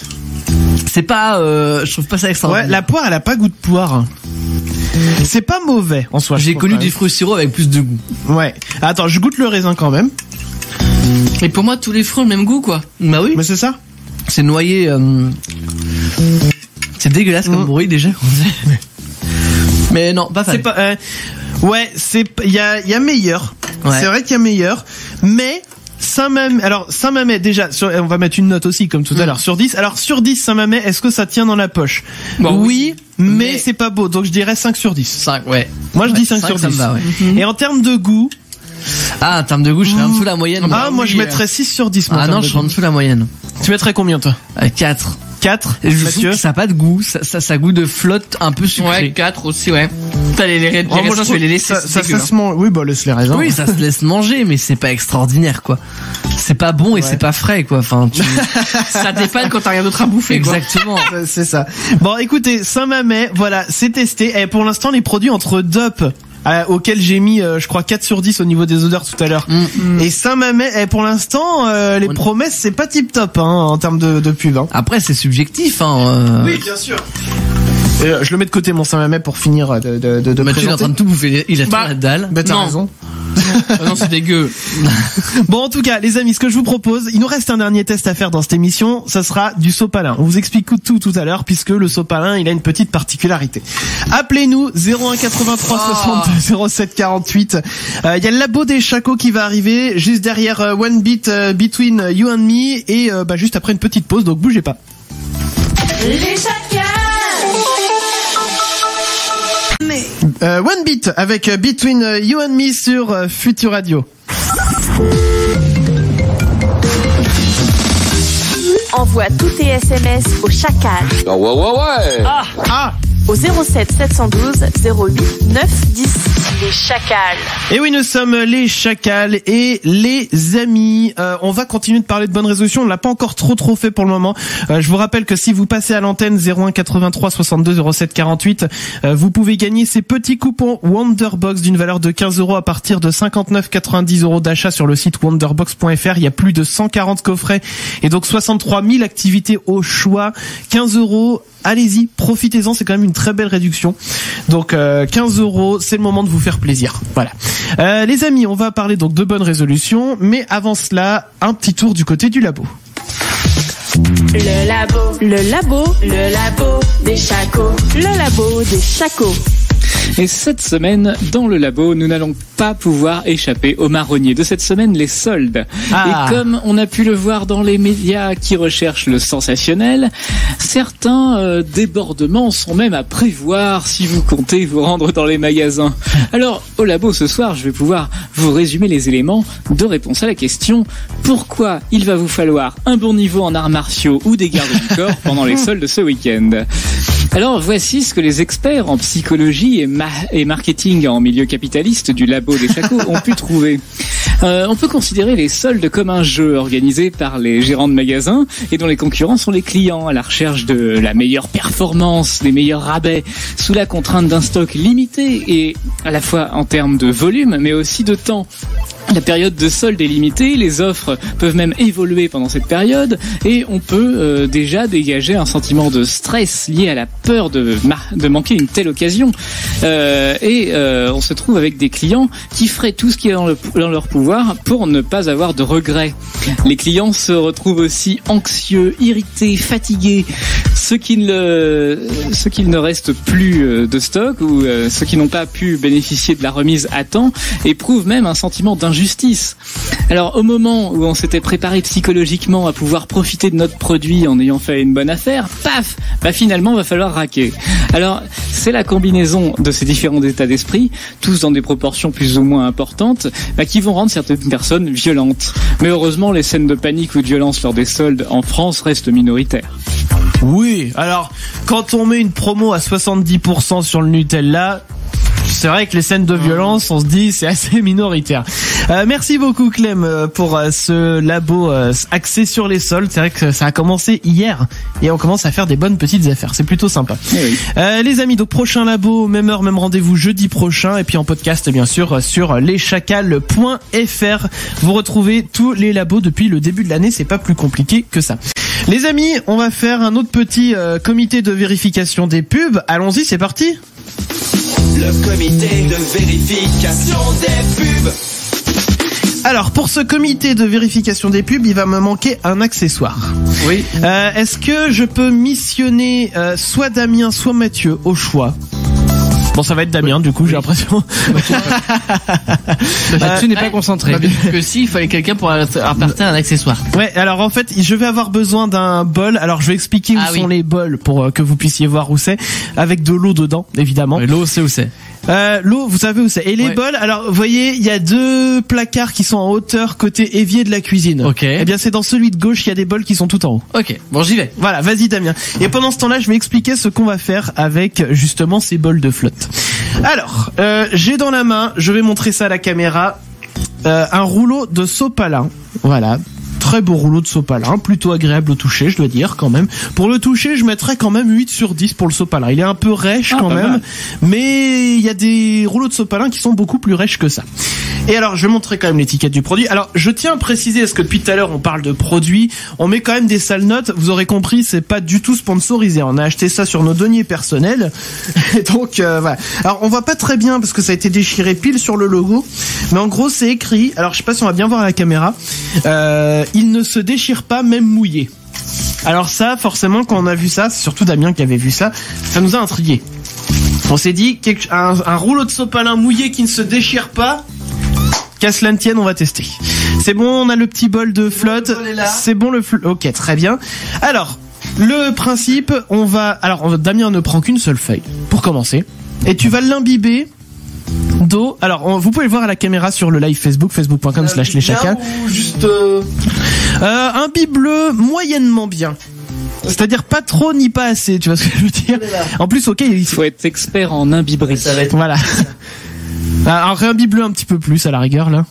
C'est pas, je trouve pas ça extraordinaire. Ouais, la poire, elle a pas goût de poire. C'est pas mauvais, en soi. J'ai connu des fruits sirop avec plus de goût. Ouais. Attends, je goûte le raisin quand même. Et pour moi, tous les fruits ont le même goût, quoi. Bah oui. Mais c'est ça. C'est noyé, c'est dégueulasse comme bruit, déjà. Mais non, pas fan. C'est pas, ouais, il y a meilleur. Ouais. C'est vrai qu'il y a meilleur. Mais, Saint-Mamet, déjà, on va mettre une note aussi, comme tout à l'heure, sur 10. Alors, sur 10, Saint-Mamet, est-ce que ça tient dans la poche? Bon, oui, mais c'est pas beau. Donc, je dirais 5 sur 10. 5, ouais. Moi, je dis 5 sur 10. Ça me va, ouais. Et en termes de goût. Ah, en termes de goût, je serais en dessous la moyenne. Moi, je mettrais 6 sur 10. Ah non, je serais en dessous la moyenne. Tu mettrais combien, toi? 4. 4. Et je trouve que ça a pas de goût, ça goût de flotte un peu sucré. Ouais, 4 aussi, ouais. T'as les raisins, je vais les laisser. Ça se mange. Oui, bah, laisse les raisins. Oui, ça se laisse manger, mais c'est pas extraordinaire, quoi. C'est pas bon et c'est pas frais, quoi. Enfin, ça dépanne quand t'as rien d'autre à bouffer, quoi. Exactement. C'est ça. Bon, écoutez, Saint-Mamet, voilà, c'est testé. Et pour l'instant, les produits entre DOP, auquel j'ai mis, je crois, 4 sur 10 au niveau des odeurs tout à l'heure. Et Saint-Mamet, pour l'instant, les promesses, c'est pas tip top, hein, en termes de pub, hein. Après, c'est subjectif, hein. Oui, bien sûr. Je le mets de côté, mon Saint-Mamet, pour finir de Mathieu est en train de tout bouffer. Il a tout la dalle. Bah, t'as raison. Non, c'est dégueu. Bon, en tout cas, les amis, ce que je vous propose, il nous reste un dernier test à faire dans cette émission, ça sera du sopalin. On vous explique tout à l'heure, puisque le sopalin, il a une petite particularité. Appelez-nous 01 83 62 07 48. Il y a le labo des Chacos qui va arriver juste derrière One Beat Between You and Me et juste après une petite pause, donc bougez pas. Les chacals. One Beat avec Between You and Me sur Futur Radio. Envoie tous tes SMS au Chacal. Ouais. Au 07 712 08 9 10. Les Chacals. Et oui, nous sommes les Chacals et les amis. On va continuer de parler de bonnes résolutions. On l'a pas encore trop fait pour le moment. Je vous rappelle que si vous passez à l'antenne 01 83 62 07 48, vous pouvez gagner ces petits coupons Wonderbox d'une valeur de 15 € à partir de 59,90 € d'achat sur le site wonderbox.fr. Il y a plus de 140 coffrets et donc 63 000 activités au choix. 15 €. Allez-y, profitez-en, c'est quand même une très belle réduction. Donc 15 €, c'est le moment de vous faire plaisir. Voilà. Les amis, on va parler donc de bonnes résolutions, mais avant cela, un petit tour du côté du labo. Le labo des Chacos. Le labo des Chacos. Et cette semaine, dans le labo, nous n'allons pas pouvoir échapper au marronnier de cette semaine, les soldes. Et comme on a pu le voir dans les médias qui recherchent le sensationnel, certains débordements sont même à prévoir si vous comptez vous rendre dans les magasins. Alors, au labo ce soir, je vais pouvoir vous résumer les éléments de réponse à la question pourquoi il va vous falloir un bon niveau en arts martiaux ou des gardes du corps pendant les soldes ce week-end. Alors voici ce que les experts en psychologie et marketing en milieu capitaliste du labo des Chacos ont pu trouver. On peut considérer les soldes comme un jeu organisé par les gérants de magasins et dont les concurrents sont les clients à la recherche de la meilleure performance, des meilleurs rabais, sous la contrainte d'un stock limité et à la fois en termes de volume mais aussi de temps. La période de solde est limitée, les offres peuvent même évoluer pendant cette période et on peut déjà dégager un sentiment de stress lié à la peur de manquer une telle occasion. On se trouve avec des clients qui feraient tout ce qui est dans leur pouvoir pour ne pas avoir de regrets. Les clients se retrouvent aussi anxieux, irrités, fatigués, ceux qui ne restent plus de stock ou ceux qui n'ont pas pu bénéficier de la remise à temps éprouvent même un sentiment d'injustice d'injustice. Alors au moment où on s'était préparé psychologiquement à pouvoir profiter de notre produit en ayant fait une bonne affaire, paf, finalement va falloir raquer. Alors c'est la combinaison de ces différents états d'esprit, tous dans des proportions plus ou moins importantes, qui vont rendre certaines personnes violentes. Mais heureusement, les scènes de panique ou de violence lors des soldes en France restent minoritaires. Oui, alors quand on met une promo à 70% sur le Nutella, c'est vrai que les scènes de violence, on se dit, c'est assez minoritaire. Merci beaucoup Clem pour ce labo axé sur les soldes. C'est vrai que ça a commencé hier et on commence à faire des bonnes petites affaires. C'est plutôt sympa. Oui. Les amis, donc prochain labo, même heure, même rendez-vous jeudi prochain et puis en podcast bien sûr sur leschacals.fr. Vous retrouvez tous les labos depuis le début de l'année. C'est pas plus compliqué que ça. Les amis, on va faire un autre petit comité de vérification des pubs. Allons-y, c'est parti. Le comité de vérification des pubs. Alors, pour ce comité de vérification des pubs, il va me manquer un accessoire. Oui. Est-ce que je peux missionner soit Damien, soit Mathieu au choix? Bon, ça va être Damien, du coup, j'ai l'impression. Mathieu n'est pas concentré. Que si, il fallait quelqu'un pour apporter un accessoire. Ouais, alors en fait, je vais avoir besoin d'un bol. Alors, je vais expliquer où sont les bols pour que vous puissiez voir où c'est. Avec de l'eau dedans, évidemment. Ouais, l'eau, c'est où c'est. L'eau, vous savez où c'est. Et les bols, alors, vous voyez, il y a deux placards qui sont en hauteur côté évier de la cuisine. Ok. Eh bien, c'est dans celui de gauche, il y a des bols qui sont tout en haut. Ok. Bon, j'y vais. Voilà, vas-y Damien. Et pendant ce temps-là, je vais expliquer ce qu'on va faire avec, justement, ces bols de flotte. Alors, j'ai dans la main, je vais montrer ça à la caméra, un rouleau de sopalin. Voilà. Très beau rouleau de sopalin, plutôt agréable au toucher, je dois dire, quand même. Pour le toucher, je mettrais quand même 8 sur 10 pour le sopalin. Il est un peu rêche quand même, mais il y a des rouleaux de sopalin qui sont beaucoup plus rêches que ça. Et alors, je vais montrer quand même l'étiquette du produit. Alors, je tiens à préciser, parce que depuis tout à l'heure, on parle de produits, on met quand même des sales notes. Vous aurez compris, c'est pas du tout sponsorisé. On a acheté ça sur nos deniers personnels. Et donc, voilà. Alors, on voit pas très bien, parce que ça a été déchiré pile sur le logo. Mais en gros, c'est écrit, alors je sais pas si on va bien voir à la caméra, il ne se déchire pas, même mouillé. Alors ça, forcément, quand on a vu ça, c'est surtout Damien qui avait vu ça, ça nous a intrigué. On s'est dit, un rouleau de sopalin mouillé qui ne se déchire pas, qu'à cela ne tienne, on va tester. C'est bon, on a le petit bol de flotte. C'est bon le flotte. Ok, très bien. Alors, le principe, Damien ne prend qu'une seule feuille, pour commencer. Et tu vas l'imbiber d'eau. Alors, vous pouvez le voir à la caméra sur le live Facebook, facebook.com/leschacals. Juste imbibe-le moyennement bien. C'est-à-dire pas trop ni pas assez, tu vois ce que je veux dire. En plus, ok, il faut être expert en imbiberie. Voilà. Alors réimbibe-le un petit peu plus à la rigueur là.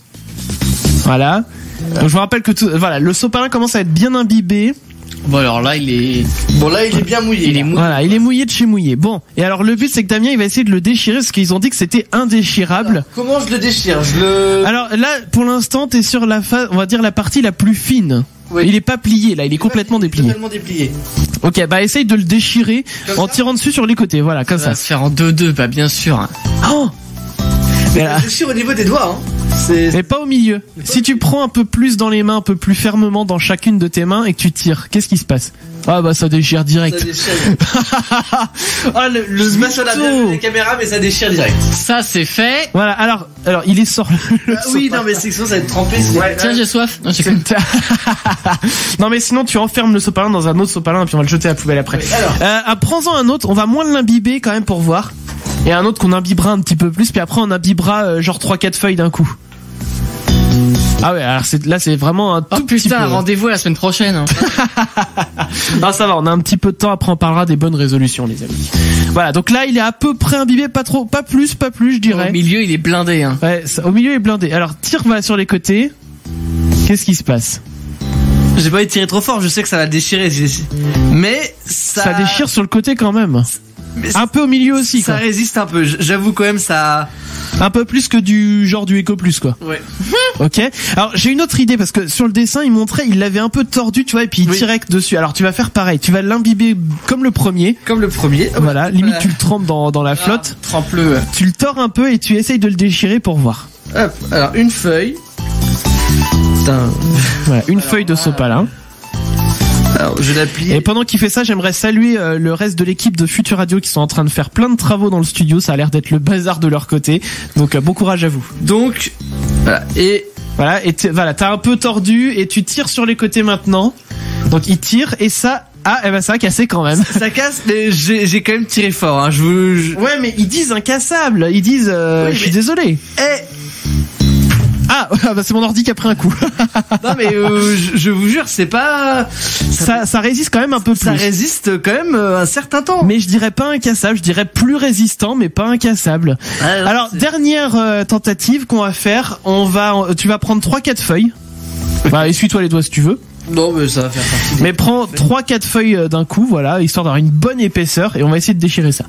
Voilà. Donc, je vous rappelle que le sopalin commence à être bien imbibé. Bon alors là il est bien mouillé. Il est mouillé. Voilà, il est mouillé de chez mouillé. Bon, et alors le but c'est que Damien il va essayer de le déchirer parce qu'ils ont dit que c'était indéchirable. Alors, comment je le déchire? Alors là pour l'instant t'es sur la phase, on va dire la partie la plus fine. Oui. Il est pas plié là, il est complètement déplié. Totalement déplié. Ok, essaye de le déchirer en tirant dessus sur les côtés, voilà, comme ça. Va se faire en 2-2, bien sûr. Oh. Mais là. Déchire au niveau des doigts, hein. Mais pas au milieu. Si tu prends un peu plus dans les mains, un peu plus fermement dans chacune de tes mains et que tu tires, qu'est-ce qui se passe? Ah ça déchire direct. Ça déchire. le smash on a bien vu les caméras, mais ça déchire direct. Ça c'est fait. Voilà. Alors il est sort. Oui, non mais c'est que ça va être trempé. Tiens, j'ai soif. Non mais sinon tu enfermes le sopalin dans un autre sopalin et puis on va le jeter à la poubelle après. Oui, prends-en un autre. On va moins l'imbiber quand même pour voir. Et un autre qu'on imbibera un petit peu plus, puis après on imbibera genre 3-4 feuilles d'un coup. Ah ouais, alors là c'est vraiment un tout petit peu. Rendez-vous la semaine prochaine. Hein. Non, ça va, on a un petit peu de temps, après on parlera des bonnes résolutions les amis. Voilà, donc là il est à peu près imbibé, pas plus je dirais. Au milieu il est blindé hein. Ouais, au milieu il est blindé. Alors tire sur les côtés. Qu'est-ce qui se passe? J'ai pas envie de tirer trop fort, je sais que ça va déchirer. Mais ça déchire sur le côté quand même. Un peu au milieu aussi quoi. Ça résiste un peu, j'avoue quand même ça. Un peu plus que du Eco Plus quoi. Ouais. Ok. Alors j'ai une autre idée parce que sur le dessin il montrait, il l'avait un peu tordu tu vois et puis il tirait dessus. Alors tu vas faire pareil, tu vas l'imbiber comme le premier. Voilà, limite tu le trempes dans la flotte. Trempe-le. Tu le tords un peu et tu essayes de le déchirer pour voir. Hop, alors une feuille. Voilà, feuille de sopalin. Alors, je l'applique. Et pendant qu'il fait ça, j'aimerais saluer le reste de l'équipe de Futur Radio qui sont en train de faire plein de travaux dans le studio. Ça a l'air d'être le bazar de leur côté. Donc bon courage à vous. Donc Voilà. Et voilà, t'as un peu tordu et tu tires sur les côtés maintenant. Donc il tire et ça. Ah, eh ben ça a cassé quand même. Ça casse, mais j'ai quand même tiré fort. Hein. Ouais, mais ils disent incassable. Ils disent, je suis désolé. Ah, bah c'est mon ordi qui a pris un coup. Non mais je vous jure, c'est pas. Ça résiste quand même un peu plus. Ça résiste quand même un certain temps. Mais je dirais pas incassable, je dirais plus résistant, mais pas incassable. Alors dernière tentative qu'on va faire, tu vas prendre 3-4 feuilles. Bah essuie-toi les doigts si tu veux. Non mais ça va faire partie. Mais prends 3-4 feuilles d'un coup, voilà, histoire d'avoir une bonne épaisseur et on va essayer de déchirer ça.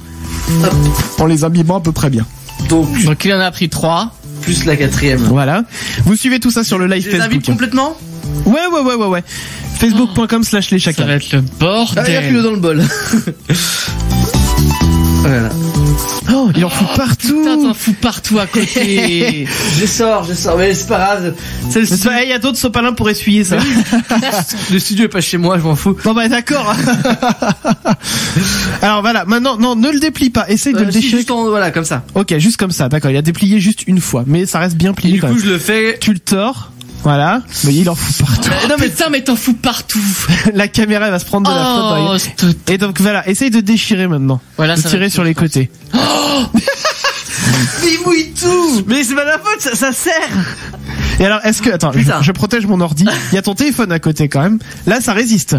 Hop. En les imbibant à peu près bien. Donc il en a pris 3. Plus la 4e. Voilà. Vous suivez tout ça sur le live Facebook. Invite complètement. Ouais. Facebook.com/les chacals. Ça va être le bordel. Ah, il y a plus d'eau dans le bol. Voilà. Oh, il en fout partout. Putain, t'en fous partout à côté. je sors, mais c'est pas grave. Il y a d'autres sopalins pour essuyer ça. Le studio est pas chez moi, je m'en fous. Bon bah d'accord. Alors voilà, maintenant, non, ne le déplie pas. Essaye de le déchirer. Juste voilà, comme ça. Ok, juste comme ça, d'accord. Il a déplié juste une fois, mais ça reste bien plié. Et du coup, je le fais. Tu le tords. Voilà, mais il en fout partout. Non mais putain, mais t'en fous partout. La caméra va se prendre de la faute. Et donc voilà, essaye de déchirer maintenant. Voilà, de tirer sur les côtés. Il mouille tout. Mais c'est pas la faute, ça sert. Et alors, est-ce que attends, je protège mon ordi. Il y a ton téléphone à côté quand même. Là, ça résiste.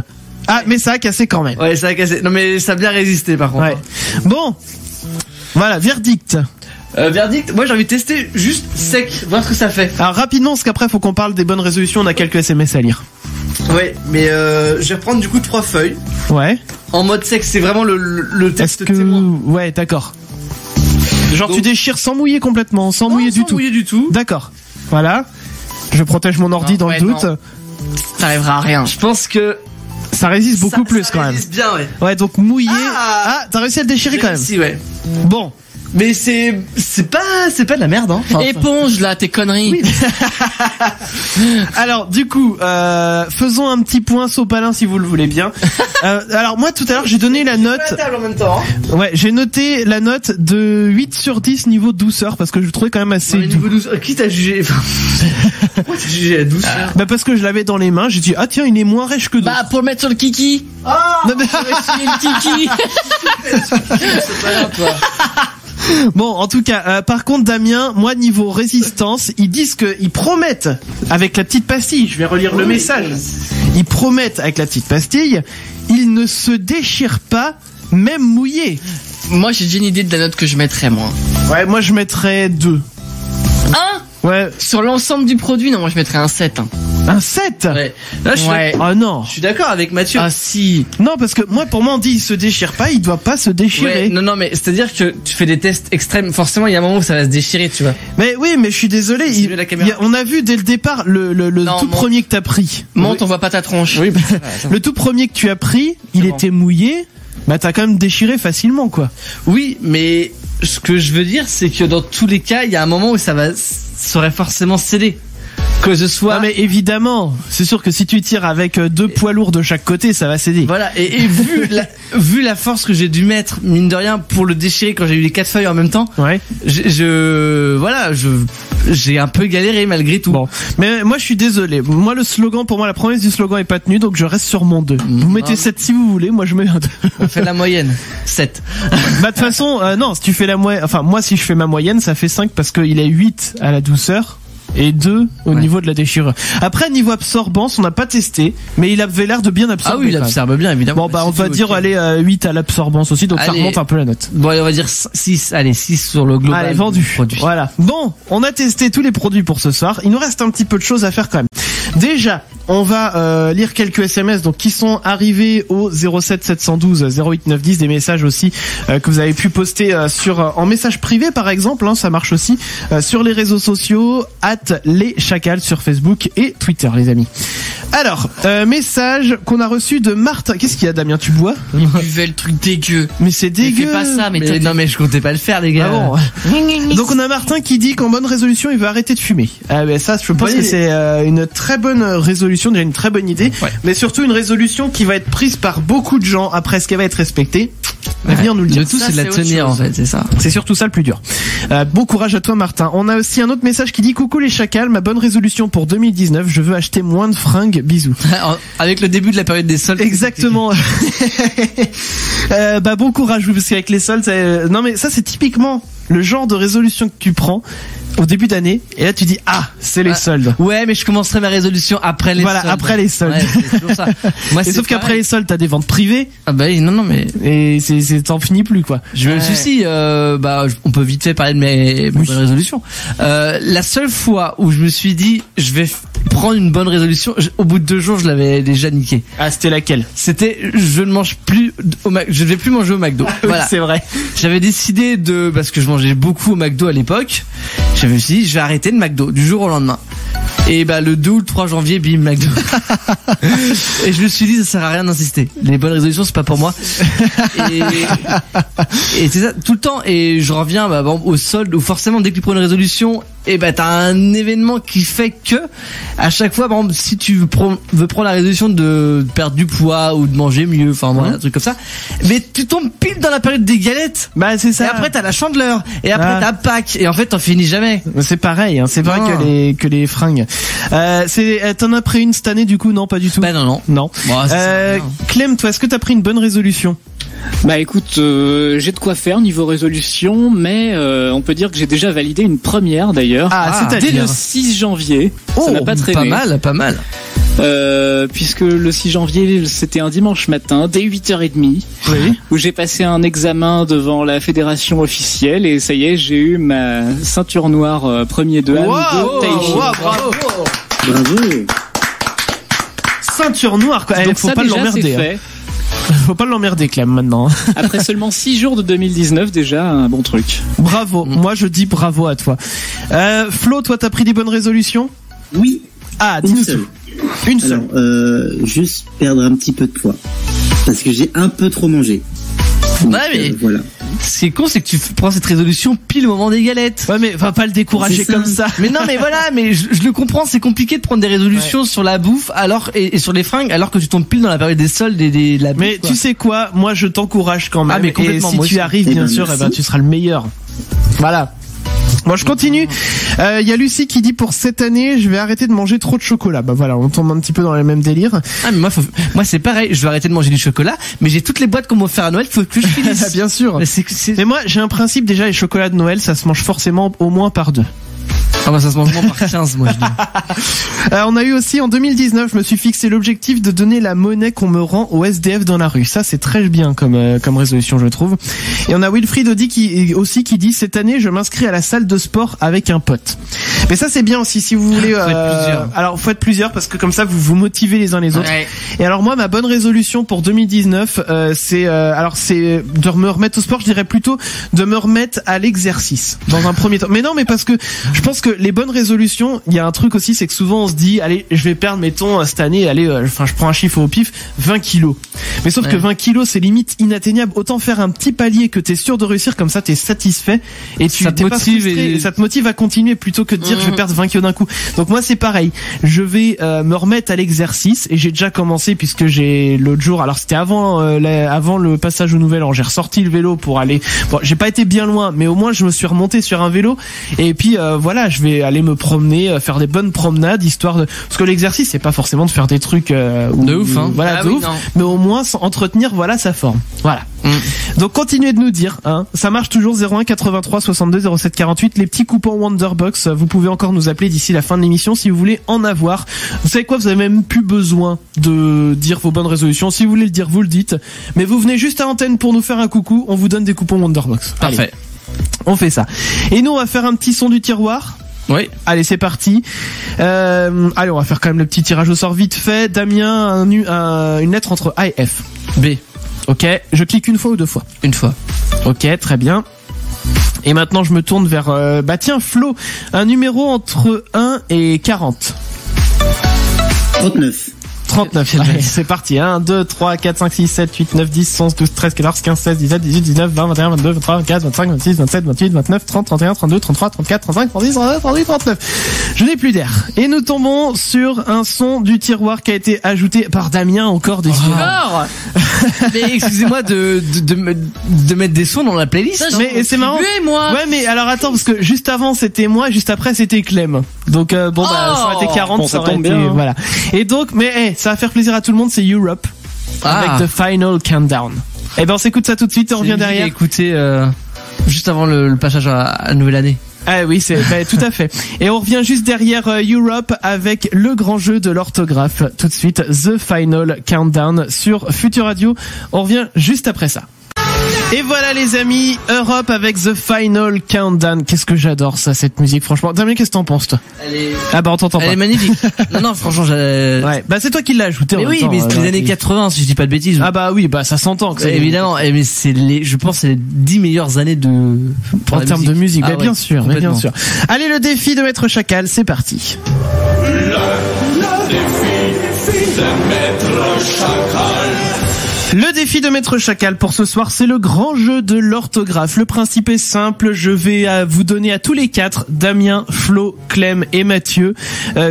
Ah, mais ça a cassé quand même. Ouais, ça a cassé. Non mais ça a bien résisté par contre. Ouais. Bon, voilà, verdict. Verdict, moi j'ai envie de tester juste sec, voir ce que ça fait. Alors rapidement, parce qu'après faut qu'on parle des bonnes résolutions, on a quelques SMS à lire. Ouais, mais je vais reprendre du coup 3 feuilles. Ouais. En mode sec, c'est vraiment le test témoin. Ouais, d'accord. Genre donc, tu déchires sans mouiller complètement, sans mouiller du tout. Sans mouiller du tout. D'accord. Voilà. Je protège mon ordi dans le doute. Ça arrivera à rien. Je pense que ça résiste beaucoup plus quand même. Ça résiste bien, ouais. Ouais, donc mouiller. Ah, t'as réussi à le déchirer quand même. Si, ouais. Bon. Mais c'est pas de la merde, hein. Éponge là, tes conneries. Oui. Alors du coup, faisons un petit point sopalin si vous le voulez bien. Alors moi tout à l'heure j'ai donné la note. Pas la table en même temps. Hein. Ouais, j'ai noté la note de 8 sur 10 niveau douceur parce que je le trouvais quand même assez doux. Niveau douceur. Qui t'a jugé? Pourquoi t'as jugé la douceur? Bah parce que je l'avais dans les mains, j'ai dit ah tiens il est moins rêche que d'autres. Bah pour le mettre sur le kiki. Oh non mais le kiki. C'est pas là toi. Bon, en tout cas, par contre, Damien, moi, niveau résistance, ils disent qu'ils promettent, avec la petite pastille, je vais relire le message, ils promettent, avec la petite pastille, ils ne se déchirent pas, même mouillés. Moi, j'ai déjà une idée de la note que je mettrais, moi. Ouais, moi, je mettrais 2. 1 Ouais. Sur l'ensemble du produit, non, moi, je mettrais un 7. Hein. Un 7 Ouais. Là, oh non. Je suis d'accord avec Mathieu. Ah si. Non, parce que moi, pour moi, on dit il se déchire pas, il doit pas se déchirer. Ouais, non, mais c'est-à-dire que tu fais des tests extrêmes. Forcément, il y a un moment où ça va se déchirer, tu vois. Mais oui, mais je suis désolé. On a vu dès le départ le tout premier que t'as pris. Monte, on voit pas ta tronche. Oui. Le tout premier que tu as pris, il était mouillé. Bah t'as quand même déchiré facilement, quoi. Oui, mais ce que je veux dire, c'est que dans tous les cas, il y a un moment où ça aurait forcément cédé. Que ce soit. Non mais évidemment, c'est sûr que si tu tires avec 2 poids lourds de chaque côté, ça va céder. Voilà, et vu la force que j'ai dû mettre, mine de rien, pour le déchirer quand j'ai eu les 4 feuilles en même temps, ouais. J'ai un peu galéré malgré tout. Bon, mais moi je suis désolé. Moi le slogan, pour moi la promesse du slogan est pas tenue, donc je reste sur mon 2. Vous mettez 7 si vous voulez, moi je mets un 2. On fait la moyenne. 7. Bah de toute façon, non, si tu fais la moyenne, enfin moi si je fais ma moyenne, ça fait 5 parce qu'il est 8 à la douceur. Et 2 au niveau de la déchirure. Après, niveau absorbance, on n'a pas testé, mais il avait l'air de bien absorber. Ah oui, il absorbe bien, évidemment. Bon, bah, on va dire, allez, 8 à l'absorbance aussi, donc ça remonte un peu la note. Bon, on va dire 6, allez, 6 sur le global. Allez, vendu. Voilà. Bon, on a testé tous les produits pour ce soir. Il nous reste un petit peu de choses à faire quand même. Déjà, on va lire quelques SMS donc qui sont arrivés au 07 712 08 910, des messages aussi que vous avez pu poster en message privé par exemple, hein, ça marche aussi sur les réseaux sociaux @les chacals sur Facebook et Twitter, les amis. Alors, message qu'on a reçu de Marthe. Qu'est-ce qu'il y a, Damien, tu bois? Il buvait le truc dégueu. Mais c'est dégueu. Fais pas ça, mais non, mais je comptais pas le faire, les gars. Ah bon. Donc on a Martin qui dit qu'en bonne résolution, il veut arrêter de fumer. Ah ben ça, je pense que c'est une très bonne résolution, déjà une très bonne idée, ouais. Mais surtout une résolution qui va être prise par beaucoup de gens après ce qu'elle va être respectée. Mais venir nous le dire. Le tout, c'est de la tenir, en fait, c'est ça. C'est surtout ça le plus dur. Bon courage à toi, Martin. On a aussi un autre message qui dit: coucou les chacals, ma bonne résolution pour 2019, je veux acheter moins de fringues, bisous. Avec le début de la période des soldes. Exactement. Bon courage, parce qu'avec les soldes, non mais ça c'est typiquement le genre de résolution que tu prends au début d'année, et là tu dis c'est les soldes. Ouais, mais je commencerai ma résolution après les soldes. Voilà, après les soldes. Ouais, c'est toujours ça. Moi, sauf qu'après les soldes, t'as des ventes privées. Ah bah non mais et t'en finis plus quoi. On peut vite fait parler de mes bonnes résolutions. La seule fois où je me suis dit je vais prendre une bonne résolution, au bout de 2 jours, je l'avais déjà niqué. Ah, c'était laquelle? C'était je ne mange plus je ne vais plus manger au McDo. Voilà. C'est vrai. J'avais décidé parce que je mangeais beaucoup au McDo à l'époque. Je me suis dit, je vais arrêter le McDo du jour au lendemain. Et le 2 ou le 3 janvier, bim, McDo. Et je me suis dit, ça sert à rien d'insister. Les bonnes résolutions, c'est pas pour moi. Et c'est ça, tout le temps. Et je reviens, au solde, où forcément, dès que tu prends une résolution, t'as un événement qui fait que, à chaque fois, par exemple, si tu veux prendre la résolution de perdre du poids ou de manger mieux, un truc comme ça, mais tu tombes pile dans la période des galettes. C'est ça. Et après, t'as la Chandeleur. Et après, t'as Pâques. Et en fait, t'en finis jamais. C'est pareil, hein. C'est pareil que les fringues. T'en as pris une cette année, du coup? Non, pas du tout. Non. Bon, Clem, toi, est-ce que t'as pris une bonne résolution? Écoute, j'ai de quoi faire niveau résolution, mais on peut dire que j'ai déjà validé une première d'ailleurs. C'est-à-dire dès le 6 janvier. Ça n'a pas traîné. Pas mal. Puisque le 6 janvier, c'était un dimanche matin, dès 8h30, où j'ai passé un examen devant la fédération officielle, et ça y est, j'ai eu ma ceinture noire premier de Taiji. Bravo. Ceinture noire, quoi. Donc faut pas l'emmerder. Faut pas l'emmerder, Clem, maintenant. Après seulement 6 jours de 2019, déjà, un bon truc. Bravo. Moi, je dis bravo à toi. Flo, toi, t'as pris des bonnes résolutions? Oui. Dis-nous tout. Une seule. Alors, juste perdre un petit peu de poids. Parce que j'ai un peu trop mangé. Donc, voilà. Ce qui est con, c'est que tu prends cette résolution pile au moment des galettes. Ouais, mais va pas le décourager comme ça. Mais non, mais voilà, mais je le comprends, c'est compliqué de prendre des résolutions sur la bouffe et sur les fringues alors que tu tombes pile dans la période des soldes et de la bouffe. Mais tu sais quoi, moi je t'encourage quand même. Mais complètement, et si tu arrives, bien sûr, tu seras le meilleur. Voilà. Moi je continue. Il y a Lucie qui dit pour cette année je vais arrêter de manger trop de chocolat. Voilà, on tombe un petit peu dans les mêmes délires. Mais moi c'est pareil, je vais arrêter de manger du chocolat, mais j'ai toutes les boîtes qu'on m'a offert à Noël, faut que je finisse. Bien sûr. Mais moi j'ai un principe, déjà les chocolats de Noël ça se mange forcément au moins par 2. Ça se mange moins par 15, moi je dis. On a eu aussi en 2019, je me suis fixé l'objectif de donner la monnaie qu'on me rend au SDF dans la rue. Ça c'est très bien comme résolution, je trouve. Et on a Wilfried Audi qui dit cette année je m'inscris à la salle de sport avec un pote. Mais ça c'est bien aussi si vous voulez. Faut être plusieurs parce que comme ça vous vous motivez les uns les autres. Ouais. Et alors moi ma bonne résolution pour 2019 c'est de me remettre au sport, je dirais plutôt de me remettre à l'exercice dans un premier temps. Mais non, mais parce que je pense que les bonnes résolutions, il y a un truc aussi, c'est que souvent on se dit allez je vais perdre mettons cette année, je prends un chiffre au pif, 20 kilos. Mais sauf que 20 kilos c'est limite inatteignable, autant faire un petit palier que t'es sûr de réussir, comme ça t'es satisfait et tu t'es pas frustré et ça te motive à continuer plutôt que de dire je vais perdre 20 kilos d'un coup. Donc moi c'est pareil, je vais me remettre à l'exercice et j'ai déjà commencé puisque j'ai l'autre jour, alors c'était avant le passage au Nouvel An, j'ai ressorti le vélo pour aller, j'ai pas été bien loin mais au moins je me suis remonté sur un vélo et puis voilà, je vais aller me promener, faire des bonnes promenades histoire de, parce que l'exercice c'est pas forcément de faire des trucs de ouf hein. Voilà, de ouf, mais au moins entretenir sa forme. Voilà. Donc continuez de nous dire ça marche toujours 01 83 62 07 48 les petits coupons Wonderbox, vous pouvez encore nous appeler d'ici la fin de l'émission si vous voulez en avoir. Vous savez quoi, vous avez même plus besoin de dire vos bonnes résolutions, si vous voulez le dire vous le dites, mais vous venez juste à l'antenne pour nous faire un coucou, on vous donne des coupons Wonderbox. Parfait. Allez, on fait ça. Et nous on va faire un petit son du tiroir. Oui. Allez, c'est parti. Allez, on va faire quand même le petit tirage au sort vite fait. Damien, une lettre entre A et F. B. Ok, je clique une fois ou deux fois? Une fois. Ok, très bien. Et maintenant je me tourne vers tiens Flo, un numéro entre 1 et 40. 39. 39, allez, c'est parti. 1, 2, 3, 4, 5, 6, 7, 8, 9, 10, 11, 12, 13, 14, 15, 16, 17, 18, 19, 20, 21, 22, 23, 24, 25, 26, 27, 28, 29, 30, 31, 32, 33, 34, 35, 36, 37, 38, 39. Je n'ai plus d'air. Et nous tombons sur un son du tiroir qui a été ajouté par Damien, encore des Mais excusez-moi de mettre des sons dans la playlist. Mais c'est marrant. Moi. Ouais, mais alors attends, parce que juste avant c'était moi, juste après c'était Clem. Donc ça aurait été 40, ça aurait été bien, voilà. Et donc, mais ça va faire plaisir à tout le monde, c'est Europe avec The Final Countdown. Et ben on s'écoute ça tout de suite et on revient derrière. Écoutez, juste avant le passage à la nouvelle année. Ah oui, c'est tout à fait. Et on revient juste derrière Europe avec le grand jeu de l'orthographe. Tout de suite, The Final Countdown sur Futur Radio. On revient juste après ça. Et voilà les amis, Europe avec The Final Countdown. Qu'est-ce que j'adore ça, cette musique, franchement. Damien, qu'est-ce que t'en penses toi? Ah bah on t'entend pas. Elle est magnifique. Non, franchement, ouais, bah c'est toi qui l'as ajouté. Mais oui, mais c'est les années 80, si je dis pas de bêtises. Ah bah oui, bah ça s'entend. Que évidemment, mais je pense, c'est les 10 meilleures années en termes de musique. Bah, bien sûr, mais bien sûr. Allez, le défi de Maître Chacal, c'est parti. Le défi de Maître Chacal. Le défi de Maître Chacal pour ce soir, c'est le grand jeu de l'orthographe. Le principe est simple, je vais vous donner à tous les quatre, Damien, Flo, Clem et Mathieu,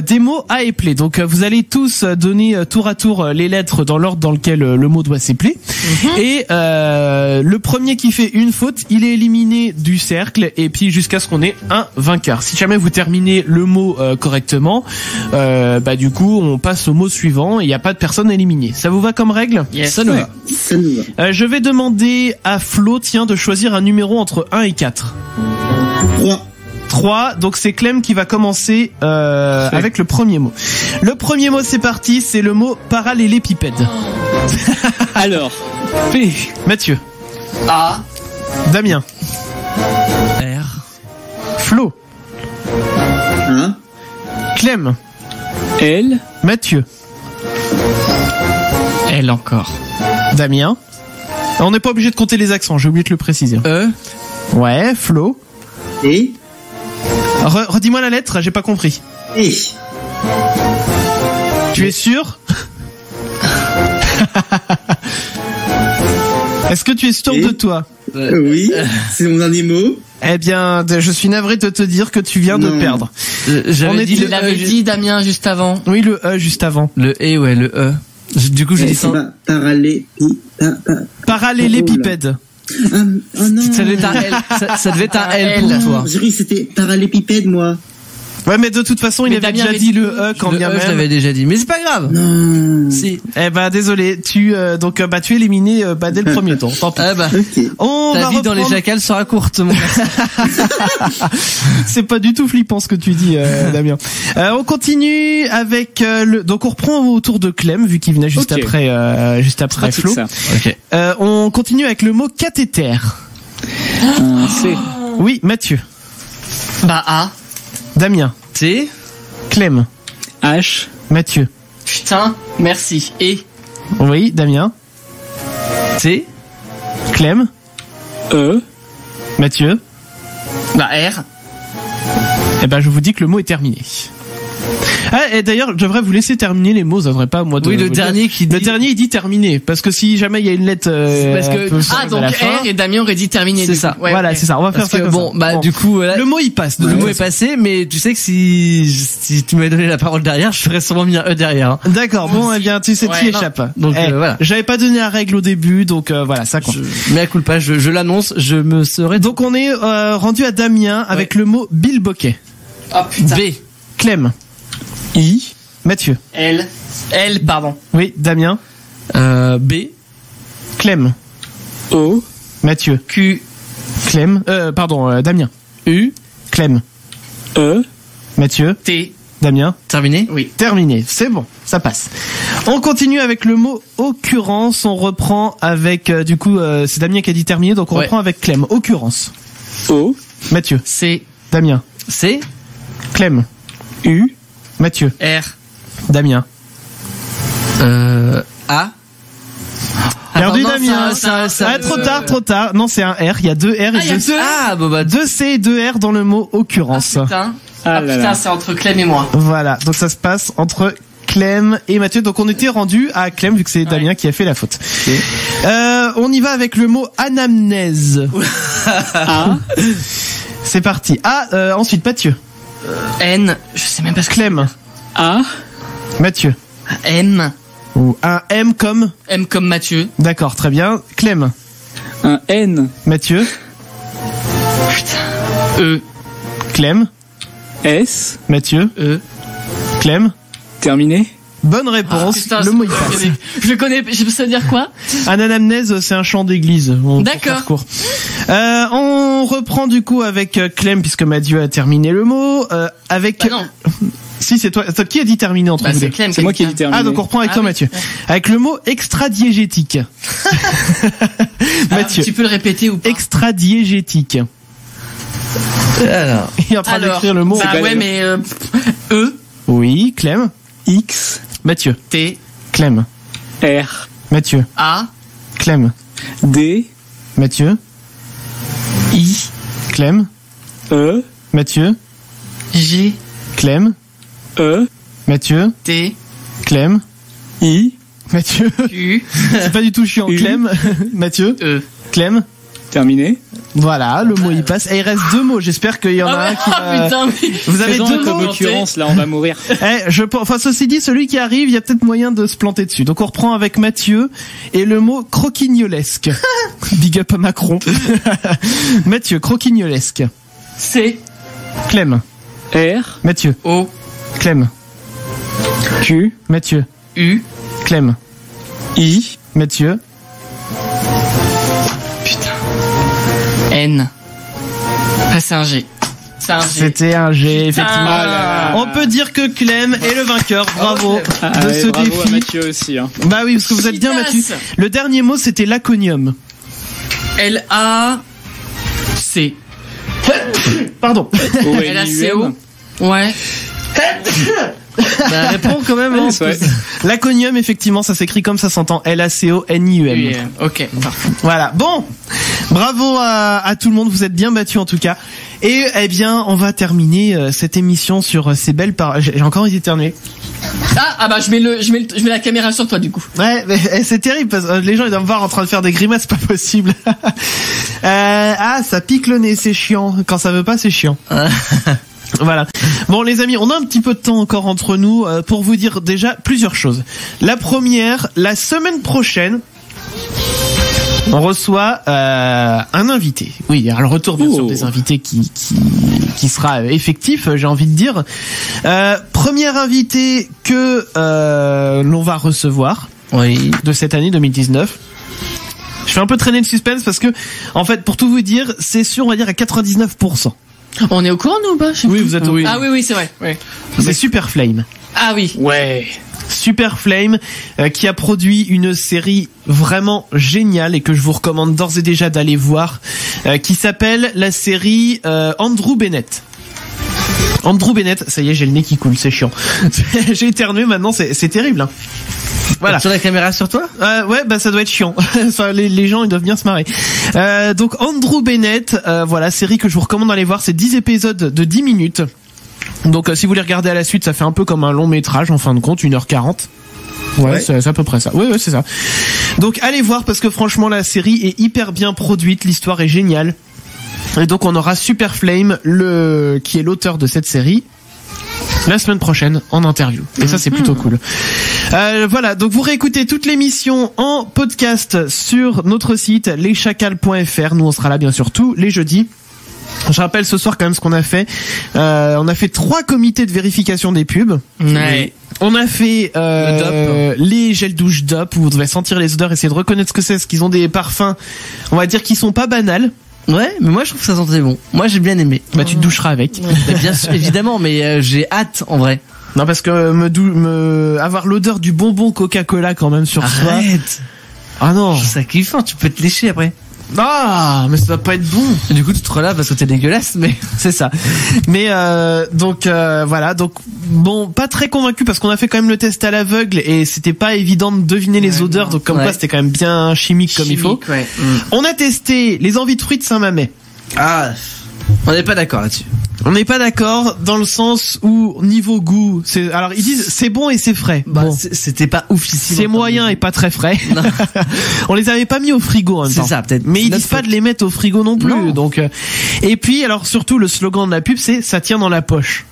des mots à épeler. Donc vous allez tous donner tour à tour les lettres dans l'ordre dans lequel le mot doit s'épeler. Et le premier qui fait une faute, il est éliminé du cercle et puis jusqu'à ce qu'on ait un vainqueur. Si jamais vous terminez le mot correctement, bah du coup on passe au mot suivant et il n'y a pas de personne éliminée. Ça vous va comme règle? Yes. Ça nous va. Je vais demander à Flo, de choisir un numéro entre 1 et 4. 3, donc c'est Clem qui va commencer avec le premier mot. Le premier mot, c'est parti, c'est le mot parallélépipède. Alors, P. Mathieu. A. Damien. R. Flo. Clem. L. Mathieu. L encore. Damien. On n'est pas obligé de compter les accents, j'ai oublié de le préciser. Ouais, Flo. Et redis-moi la lettre, j'ai pas compris. Et tu es sûr? Est-ce que tu es sûr de toi? Oui, c'est mon dernier mot. Eh bien, je suis navré de te dire que tu viens de perdre. Il l'avait dit Damien juste avant. Oui, le E juste avant. Le E. Du coup, j'ai dit ça. Parallélépipède. Oh non. Ça devait être un L. Ça devait être un L pour toi. J'ai cru que c'était parallélépipède, moi. Ouais, mais de toute façon, il avait déjà dit le E quand bien même. Je l'avais déjà dit, mais c'est pas grave. Non. Si. Eh ben, désolé, tu es éliminé dès le premier tour. Tant pis. Ah bah. Okay. Ta vie dans les chacals sera courte, mon gars. C'est pas du tout flippant ce que tu dis, Damien. On continue avec donc on reprend au tour de Clem vu qu'il venait juste après Flo. Okay. On continue avec le mot cathéter. C. Oui, Mathieu. Bah A. Damien. T. Clem. H. Mathieu. Putain, merci. Et. Oui, Damien. T. Clem. E. Mathieu. Bah R. Eh ben, je vous dis que le mot est terminé. Ah, et d'ailleurs, je devrais vous laisser terminer les mots, ça devrait pas moi de. Oui, le dernier il dit terminé, parce que si jamais il y a une lettre. Parce que donc R et Damien auraient dit terminé. C'est ça. Ouais, voilà, c'est ça. On va faire ça. Bon, du coup, le mot il passe. Le mot est passé, mais tu sais que si tu m'avais donné la parole derrière, je ferais sûrement mis un E derrière. Hein. D'accord. Bon, eh bien, tu sais, tu échappes. Donc voilà. J'avais pas donné la règle au début, donc voilà, ça compte. Mais à coup de pas, je l'annonce, je me serai. Donc on est rendu à Damien avec le mot bilboquet. Ah putain. B. Clem. I. Mathieu. L, pardon. Oui, Damien. B. Clem. O. Mathieu. Q. Clem. Damien. U. Clem. E. Mathieu. T. Damien. Terminé? Oui. Terminé. C'est bon. Ça passe. On continue avec le mot occurrence. On reprend avec, c'est Damien qui a dit terminé, donc on reprend avec Clem. Occurrence. O. Mathieu. C. Damien. C. Clem. U. Mathieu. R. Damien. A. Perdu Damien. Trop tard. Non, c'est un R. Il y a deux R et deux. Deux C et deux R dans le mot occurrence. Putain, c'est entre Clem et moi. Voilà. Donc ça se passe entre Clem et Mathieu. Donc on était rendu à Clem vu que c'est Damien qui a fait la faute. Okay. On y va avec le mot anamnèse. A. C'est parti. Ensuite Mathieu. N. Je sais même pas ce que Clem. A. Mathieu. M. Ou un M comme Mathieu. D'accord, très bien. Clem. Un N. Mathieu. Putain. E. Clem. S. Mathieu. E. Clem. Terminé. Bonne réponse. Putain, le mot il passe. Je connais, je sais dire quoi? Un anamnèse, c'est un chant d'église. D'accord. On reprend du coup avec Clem puisque Mathieu a terminé le mot. Avec. non. Si c'est toi. Qui a dit terminé entre vous deux? C'est moi qui ai dit terminé. Ah donc on reprend avec toi Mathieu. Ouais. Avec le mot extradiégétique. Mathieu. Tu peux le répéter ou pas? Extradiégétique. Alors. Il est en train d'écrire le mot. Bah ouais, mais E. Oui, Clem. X. Mathieu. T. Clem. R. Mathieu. A. Clem. D. Mathieu. I. Clem. E. Mathieu. G. Clem. E. Mathieu. T. Clem. I. Mathieu. U. C'est pas du tout chiant. U. Clem. Mathieu. E. Clem. Terminé. Voilà, le mot il passe. Et il reste 2 mots. J'espère qu'il y en a un qui va... putain, mais... Vous avez Faisons 2 comme mots. occurrence, là, on va mourir. Enfin, ceci dit, celui qui arrive, il y a peut-être moyen de se planter dessus. Donc on reprend avec Mathieu et le mot croquignolesque. Big up à Macron. Mathieu, croquignolesque. C. Clem. R. Mathieu. O. Clem. Q. Mathieu. U. Clem. I. Mathieu. N. Ah, c'est un G. C'est un G. C'était un G, effectivement. Ah, on peut dire que Clem est le vainqueur. Bravo de ce bravo défi. à Mathieu aussi. Hein. Bah oui, parce que vous êtes bien Chitas. Mathieu. Le dernier mot, c'était laconium. L-A-C. Pardon. L-A-C-O. Ouais. Bah, réponds quand même. Hein. Ouais. Laconium, effectivement, ça s'écrit comme ça s'entend. L-A-C-O-N-I-U-M. Ok. Voilà. Bon. Bravo à tout le monde. Vous êtes bien battus en tout cas. Et eh bien, on va terminer cette émission sur ces belles paroles. J'ai encore éternué. Ah bah je mets la caméra sur toi du coup. Ouais, mais c'est terrible parce que les gens ils doivent me voir en train de faire des grimaces, c'est pas possible. Ça pique le nez, c'est chiant. Quand ça veut pas, c'est chiant. Voilà. Bon les amis, on a un petit peu de temps encore entre nous pour vous dire déjà plusieurs choses. La première, la semaine prochaine, on reçoit un invité. Oui, il y a le retour bien sûr des invités qui sera effectif, j'ai envie de dire. Premier invité que l'on va recevoir de cette année 2019. Je fais un peu traîner le suspense parce que en fait, pour tout vous dire, c'est sûr, on va dire à 99%. On est au courant nous ou pas? Oui, vous êtes au Ah oui, c'est vrai. Oui. C'est Super Flame. Ah oui. Ouais. Super Flame qui a produit une série vraiment géniale et que je vous recommande d'ores et déjà d'aller voir qui s'appelle la série Andrew Bennett. Andrew Bennett, ça y est, j'ai le nez qui coule, c'est chiant. J'ai éternué maintenant, c'est terrible. Hein. Voilà. Sur la caméra sur toi? Ouais, bah ça doit être chiant. Enfin, les gens ils doivent bien se marrer. Donc Andrew Bennett, voilà, série que je vous recommande d'aller voir, c'est 10 épisodes de 10 minutes. Donc si vous les regardez à la suite, ça fait un peu comme un long métrage en fin de compte, 1h40. Ouais. C'est à peu près ça. Ouais, c'est ça. Donc allez voir parce que franchement la série est hyper bien produite, l'histoire est géniale. Et donc on aura Super Flame, qui est l'auteur de cette série, la semaine prochaine en interview. Et ça c'est plutôt cool. Voilà, donc vous réécoutez toute l'émission en podcast sur notre site leschacals.fr. Nous on sera là bien sûr tous les jeudis. Je rappelle ce soir quand même ce qu'on a fait. On a fait 3 comités de vérification des pubs. Ouais. On a fait les gels douche DOP où vous devez sentir les odeurs, essayer de reconnaître ce que c'est, parce qu'ils ont des parfums, on va dire, qui sont pas banals. Ouais, mais moi je trouve que ça sentait bon. Moi j'ai bien aimé. Bah tu te doucheras avec. Bah, bien sûr, évidemment, mais j'ai hâte en vrai. Non parce que avoir l'odeur du bonbon Coca-Cola quand même sur soi. Arrête. Ah non. C'est kiffant, tu peux te lécher après. Ah, mais ça doit pas être bon. Et du coup, tu te relaves parce que t'es dégueulasse, mais c'est ça. Mais donc voilà, donc bon, pas très convaincu parce qu'on a fait quand même le test à l'aveugle et c'était pas évident de deviner les odeurs, donc comme quoi c'était quand même bien chimique comme il faut. Ouais. On a testé les envies de fruits de Saint-Mamet. Ah, on n'est pas d'accord là-dessus. On n'est pas d'accord dans le sens où niveau goût, alors ils disent c'est bon et c'est frais. Bah, bon, c'était pas ouf ici. C'est moyen et pas très frais. On les avait pas mis au frigo en même temps. C'est ça peut-être. Mais ils disent pas de les mettre au frigo non plus. Non. Donc et puis alors surtout le slogan de la pub c'est ça tient dans la poche.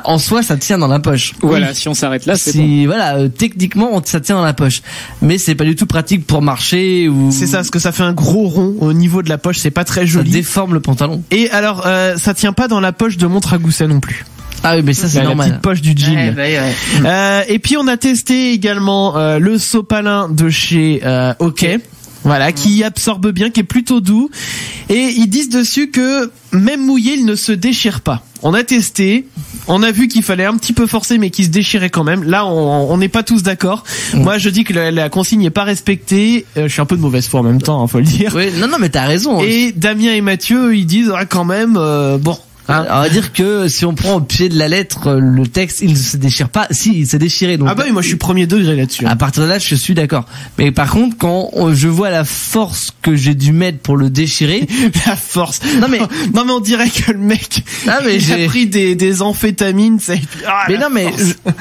En soi, ça tient dans la poche. Voilà, si on s'arrête là, c'est bon. Voilà, techniquement, ça tient dans la poche. Mais c'est pas du tout pratique pour marcher ou... C'est ça, parce que ça fait un gros rond au niveau de la poche, c'est pas très joli. Ça déforme le pantalon. Et alors, ça tient pas dans la poche de montre à gousset non plus. Ah oui, mais ça c'est normal. La petite poche du jean. Et puis on a testé également le sopalin de chez OK. Voilà, qui absorbe bien, qui est plutôt doux. Et ils disent dessus que même mouillé, il ne se déchire pas. On a testé, on a vu qu'il fallait un petit peu forcer, mais qu'il se déchirait quand même. Là, on n'est pas tous d'accord. Moi, je dis que la consigne n'est pas respectée. Je suis un peu de mauvaise foi en même temps, faut le dire. Oui, non, mais t'as raison. Et Damien et Mathieu, ils disent quand même, bon. Hein, on va dire que si on prend au pied de la lettre le texte, il ne se déchire pas. Si, il s'est déchiré. Donc, ah bah oui, moi je suis premier degré là-dessus. À partir de là, je suis d'accord. Mais par contre, quand je vois la force que j'ai dû mettre pour le déchirer, la force. Non mais on dirait que le mec il a pris des amphétamines. Mais non, mais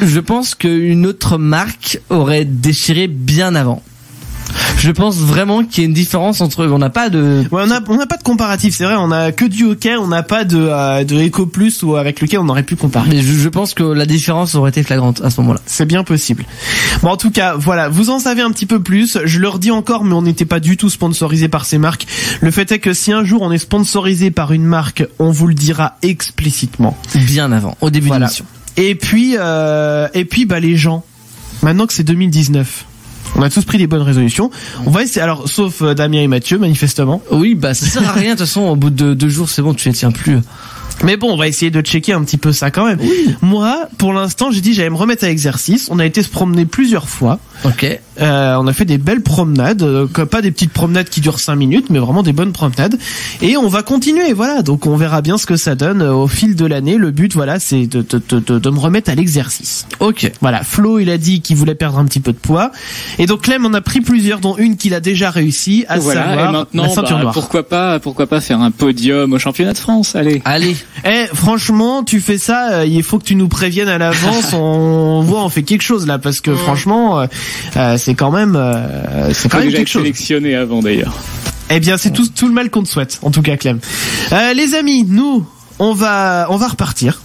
je pense qu'une autre marque aurait déchiré bien avant. Je pense vraiment qu'il y a une différence entre, on n'a pas de... Ouais, on n'a pas de comparatif, c'est vrai, on a que du hockey, on n'a pas de Eco Plus ou avec lequel on aurait pu comparer. Mais je pense que la différence aurait été flagrante à ce moment-là. C'est bien possible. Bon, en tout cas, voilà, vous en savez un petit peu plus, je le redis encore, mais on n'était pas du tout sponsorisé par ces marques. Le fait est que si un jour on est sponsorisé par une marque, on vous le dira explicitement. Bien avant, au début de l'émission. Et puis, bah, les gens, maintenant que c'est 2019, on a tous pris des bonnes résolutions. On va essayer, alors, sauf Damien et Mathieu, manifestement. Oui, bah, ça sert à rien, de toute façon, au bout de 2 jours, c'est bon, tu les tiens plus. Mais bon, on va essayer de checker un petit peu ça quand même. Oui. Moi, pour l'instant, j'ai dit j'allais me remettre à l'exercice. On a été se promener plusieurs fois. Ok. On a fait des belles promenades, pas des petites promenades qui durent 5 minutes, mais vraiment des bonnes promenades. Et on va continuer, voilà. Donc on verra bien ce que ça donne au fil de l'année. Le but, voilà, c'est de me remettre à l'exercice. Ok. Voilà. Flo, il a dit qu'il voulait perdre un petit peu de poids. Et donc Clem en a pris plusieurs, dont une qu'il a déjà réussi, à savoir et maintenant, la ceinture noire. Pourquoi pas faire un podium au championnat de France, allez. Franchement, tu fais ça, il faut que tu nous préviennes à l'avance, on fait quelque chose là, parce que franchement, c'est quand même quelque chose. Sélectionné avant d'ailleurs. Eh bien, c'est tout le mal qu'on te souhaite, en tout cas, Clem. Les amis, nous, on va repartir.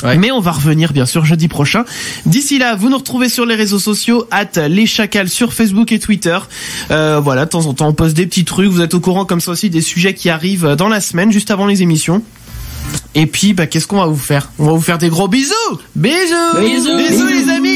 Ouais. Mais on va revenir bien sûr jeudi prochain. D'ici là, vous nous retrouvez sur les réseaux sociaux @leschacals sur Facebook et Twitter. Voilà, de temps en temps on poste des petits trucs, vous êtes au courant comme ça aussi des sujets qui arrivent dans la semaine, juste avant les émissions. Et puis, bah, qu'est-ce qu'on va vous faire ? On va vous faire des gros bisous. Bisous les amis.